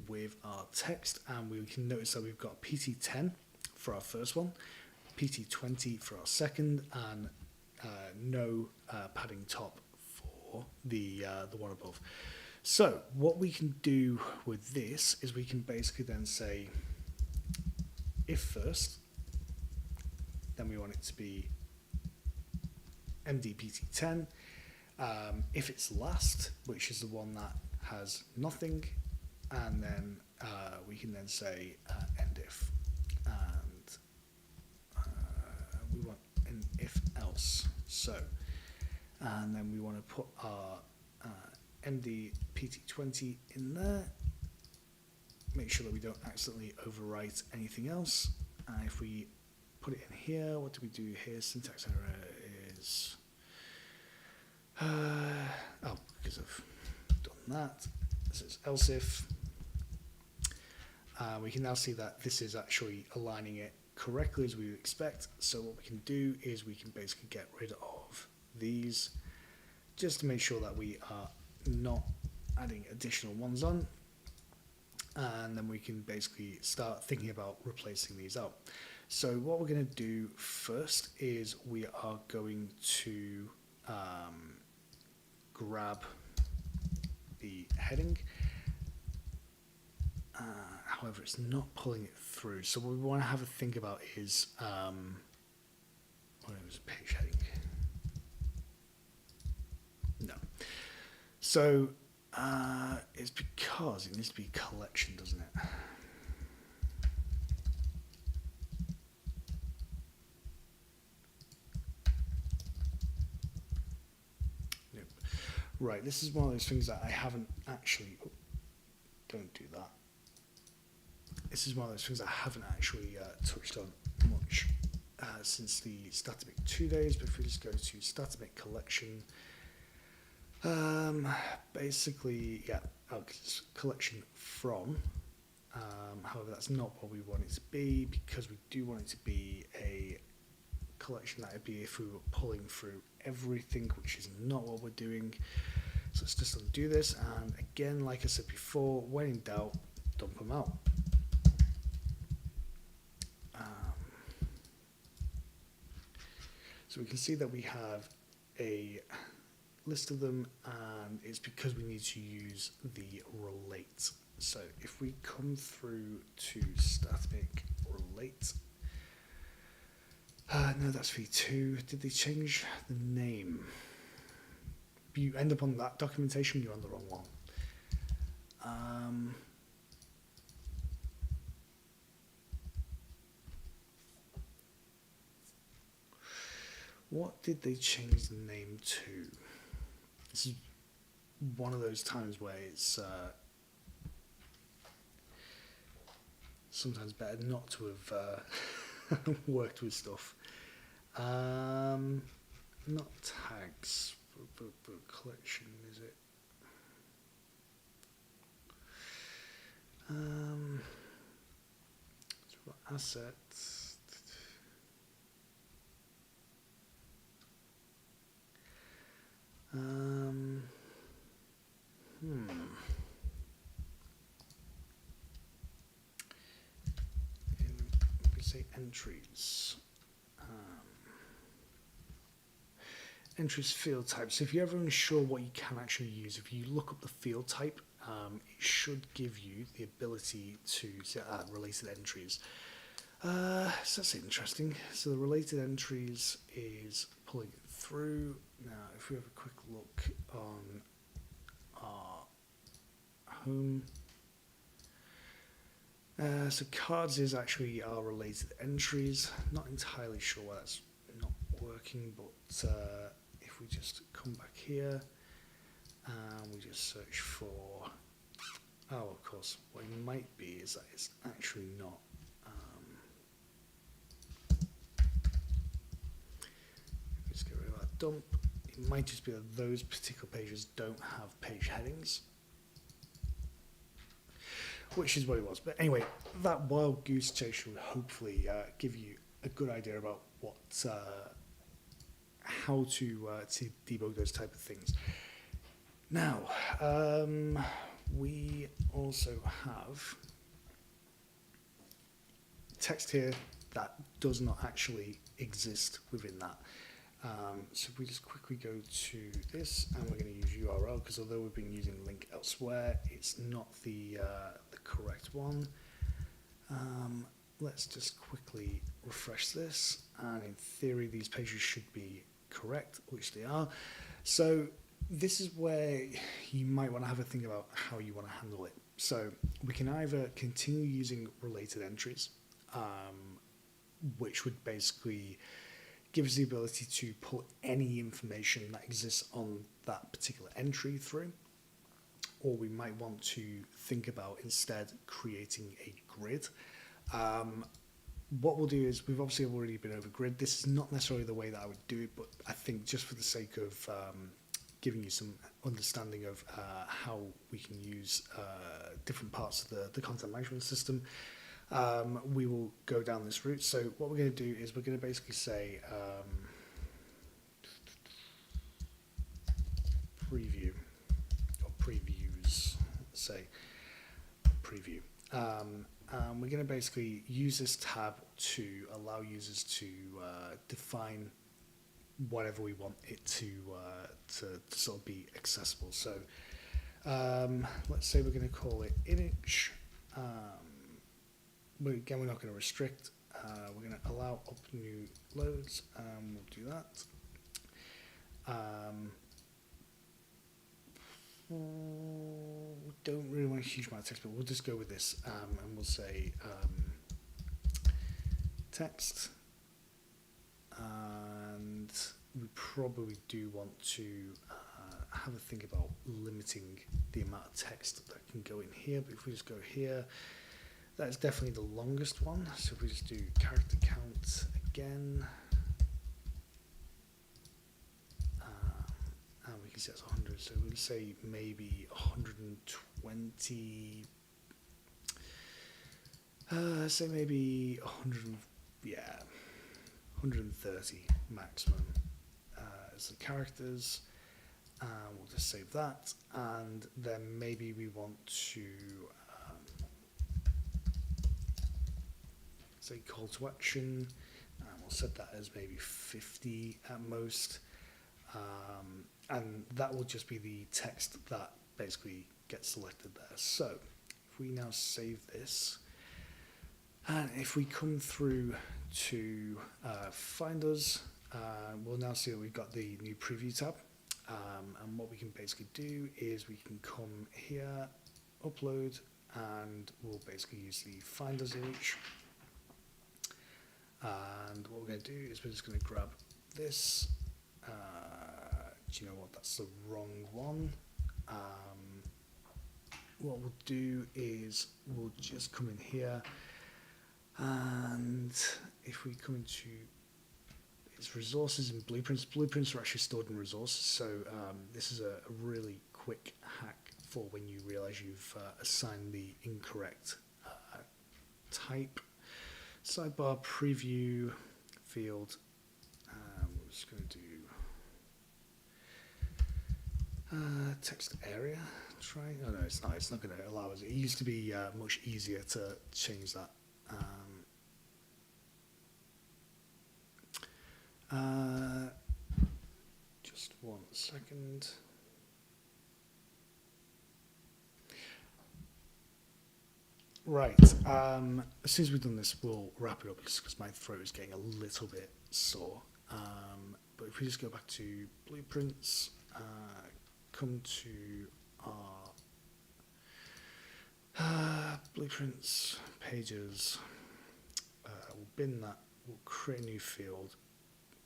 with our text, and we can notice that we've got PT10 for our first one, PT20 for our second, and no padding top for the one above. So what we can do with this is we can basically then say if first, then we want it to be MDPT10. If it's last, which is the one that has nothing, and then we can then say end if, and we want an if else. So, and then we want to put our MDPT20 in there. Make sure that we don't accidentally overwrite anything else. If we put it in here, what do we do here? Syntax error is because I've done that. This is else if. We can now see that this is actually aligning it correctly as we would expect. So what we can do is we can basically get rid of these, just to make sure that we are not adding additional ones on, and then we can basically start thinking about replacing these out. So what we're going to do first is we are going to grab the heading. However, it's not pulling it through. So what we want to have a think about is, well, it was a page heading. No. So it's because it needs to be collection, doesn't it? Nope. Right, this is one of those things that I haven't actually... Oh, don't do that. This is one of those things I haven't actually touched on much since the Statamic 2 days, but if we just go to Statamic collection, basically, yeah, collection from, however, that's not what we want it to be, because we do want it to be a collection that would be if we were pulling through everything, which is not what we're doing. So let's just undo this, and again, like I said before, when in doubt, dump them out. So we can see that we have a list of them, and it's because we need to use the relate. So if we come through to Statamic relate, no, that's v2. Did they change the name? You end up on that documentation, you're on the wrong one. What did they change the name to? This is one of those times where it's sometimes better not to have worked with stuff. Not tags, but collection, is it? So we've got assets. We say entries. Entries field type. So if you're ever unsure what you can actually use, if you look up the field type, it should give you the ability to set related entries. So that's interesting. So the related entries is pulling it through. Now, if we have a quick look on our home, so cards is actually our related entries. Not entirely sure why that's not working, but if we just come back here and we just search for, oh, of course, what it might be is that it's actually not. Let's get rid of that dump. It might just be that those particular pages don't have page headings, which is what it was. But anyway, that wild goose chase should hopefully give you a good idea about what, how to debug those type of things. Now, we also have text here that does not actually exist within that. So if we just quickly go to this, and we're going to use URL, because although we've been using link elsewhere, it's not the correct one. Let's just quickly refresh this, and in theory these pages should be correct, which they are. So this is where you might want to have a think about how you want to handle it. So we can either continue using related entries, which would basically give us the ability to pull any information that exists on that particular entry through, or we might want to think about instead creating a grid. What we'll do is, we've obviously already been over grid. This is not necessarily the way that I would do it, but I think just for the sake of giving you some understanding of how we can use different parts of the content management system, we will go down this route. So what we're going to do is we're going to basically say preview, or previews, let's say preview. And we're going to basically use this tab to allow users to define whatever we want it to sort of be accessible. So let's say we're going to call it image. But again, we're not going to restrict. We're going to allow up new loads, and we'll do that. We don't really want a huge amount of text, but we'll just go with this, and we'll say text, and we probably do want to have a think about limiting the amount of text that can go in here. But if we just go here, that's definitely the longest one. So if we just do character count again, and we can set it 100, so we'll say maybe 120, say maybe 100, yeah, 130 maximum as the characters. We'll just save that, and then maybe we want to say call to action, and we'll set that as maybe 50 at most, and that will just be the text that basically gets selected there. So if we now save this, and if we come through to find us, we'll now see that we've got the new preview tab. And what we can basically do is we can come here, upload, and we'll basically use the find us image. And what we're going to do is we're just going to grab this. Do you know what? That's the wrong one. What we'll do is we'll just come in here, and if we come into its resources and blueprints, blueprints are actually stored in resources. So this is a really quick hack for when you realize you've assigned the incorrect type. Sidebar preview field. We're just going to do text area. Try. Oh no, it's not. It's not going to allow us. It used to be much easier to change that. Just 1 second. Right. As soon as we've done this, we'll wrap it up because my throat is getting a little bit sore. But if we just go back to blueprints, come to our blueprints pages, we'll bin that. We'll create a new field,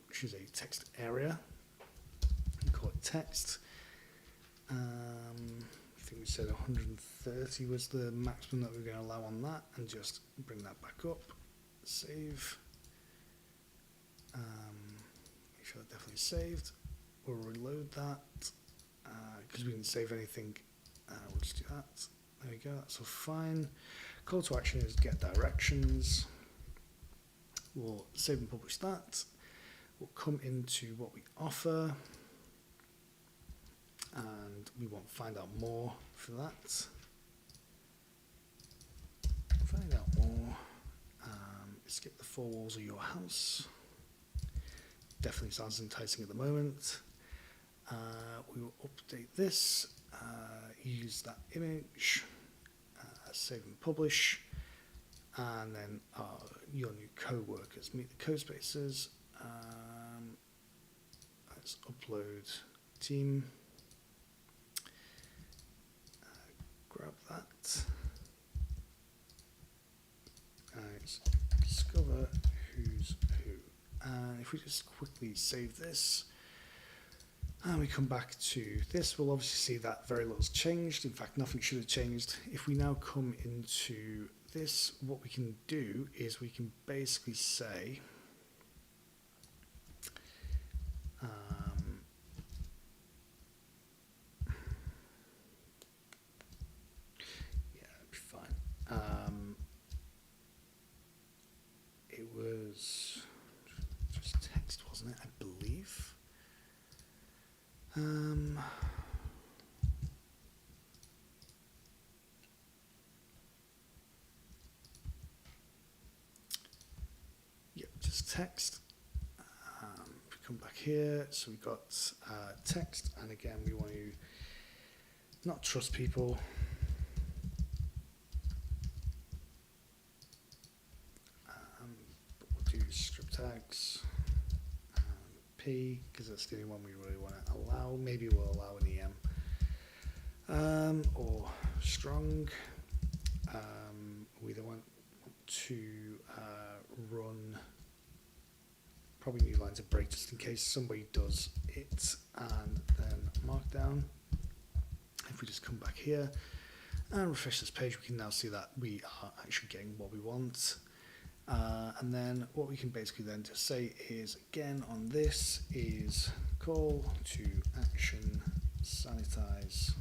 which is a text area. We call it text. I think we said 130 was the maximum that we were going to allow on that, and just bring that back up. Save. Make sure that definitely saved. We'll reload that because we didn't save anything. We'll just do that. There we go. That's all fine. Call to action is get directions. We'll save and publish that. We'll come into what we offer, and we want to find out more for that. Find out more. Skip the 4 walls of your house. Definitely sounds enticing at the moment. We will update this, use that image, save and publish, and then your new co-workers meet the co-spaces. Let's upload team. Grab that. Let's discover who's who. And if we just quickly save this, and we come back to this, we'll obviously see that very little's changed. In fact, nothing should have changed. If we now come into this, what we can do is we can basically say, yeah, it'd be fine. It was just text, wasn't it? I believe. as text. If we come back here, so we've got text, and again we want to not trust people. But we'll do script tags and P because that's the only one we really want to allow. Maybe we'll allow an EM or strong. We then want to run probably new lines of break just in case somebody does it, and then markdown. If we just come back here and refresh this page, we can now see that we are actually getting what we want. And then what we can basically then just say is, again on this, is call to action sanitize.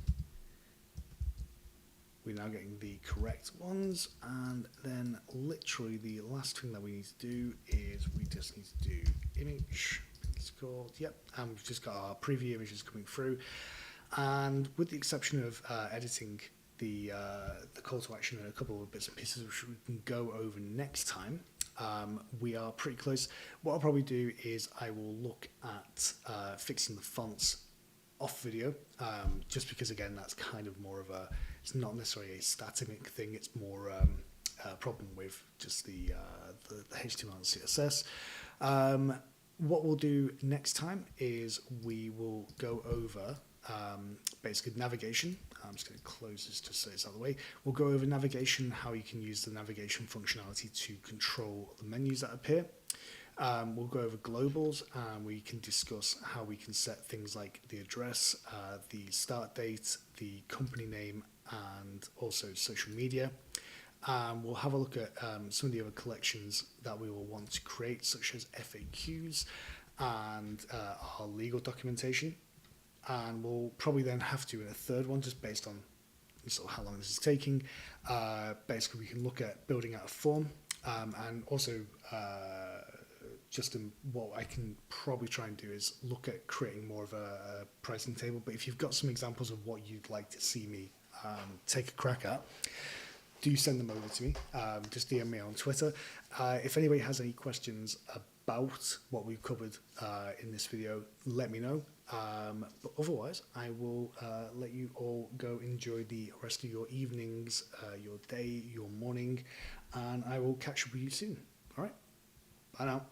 We're now getting the correct ones, and then literally the last thing that we need to do is we just need to do image. It's called, yep, and we've just got our preview images coming through. And with the exception of editing the call to action and a couple of bits and pieces which we can go over next time, we are pretty close. What I'll probably do is I will look at fixing the fonts off video, just because again that's kind of more of a, it's not necessarily a Statamic thing, it's more a problem with just the HTML and CSS. What we'll do next time is we will go over basically navigation. I'm just going to close this just so it's out of the way. We'll go over navigation, how you can use the navigation functionality to control the menus that appear. We'll go over globals, and we can discuss how we can set things like the address, the start date, the company name, and also social media. We'll have a look at some of the other collections that we will want to create, such as FAQs and our legal documentation. And we'll probably then have to, in a third one, just based on sort of how long this is taking, basically we can look at building out a form, and also just what I can probably try and do is look at creating more of a pricing table. But if you've got some examples of what you'd like to see me take a crack at, do send them over to me. Just DM me on Twitter. If anybody has any questions about what we've covered in this video, let me know. But otherwise, I will let you all go enjoy the rest of your evenings, your day, your morning, and I will catch up with you soon. All right, bye now.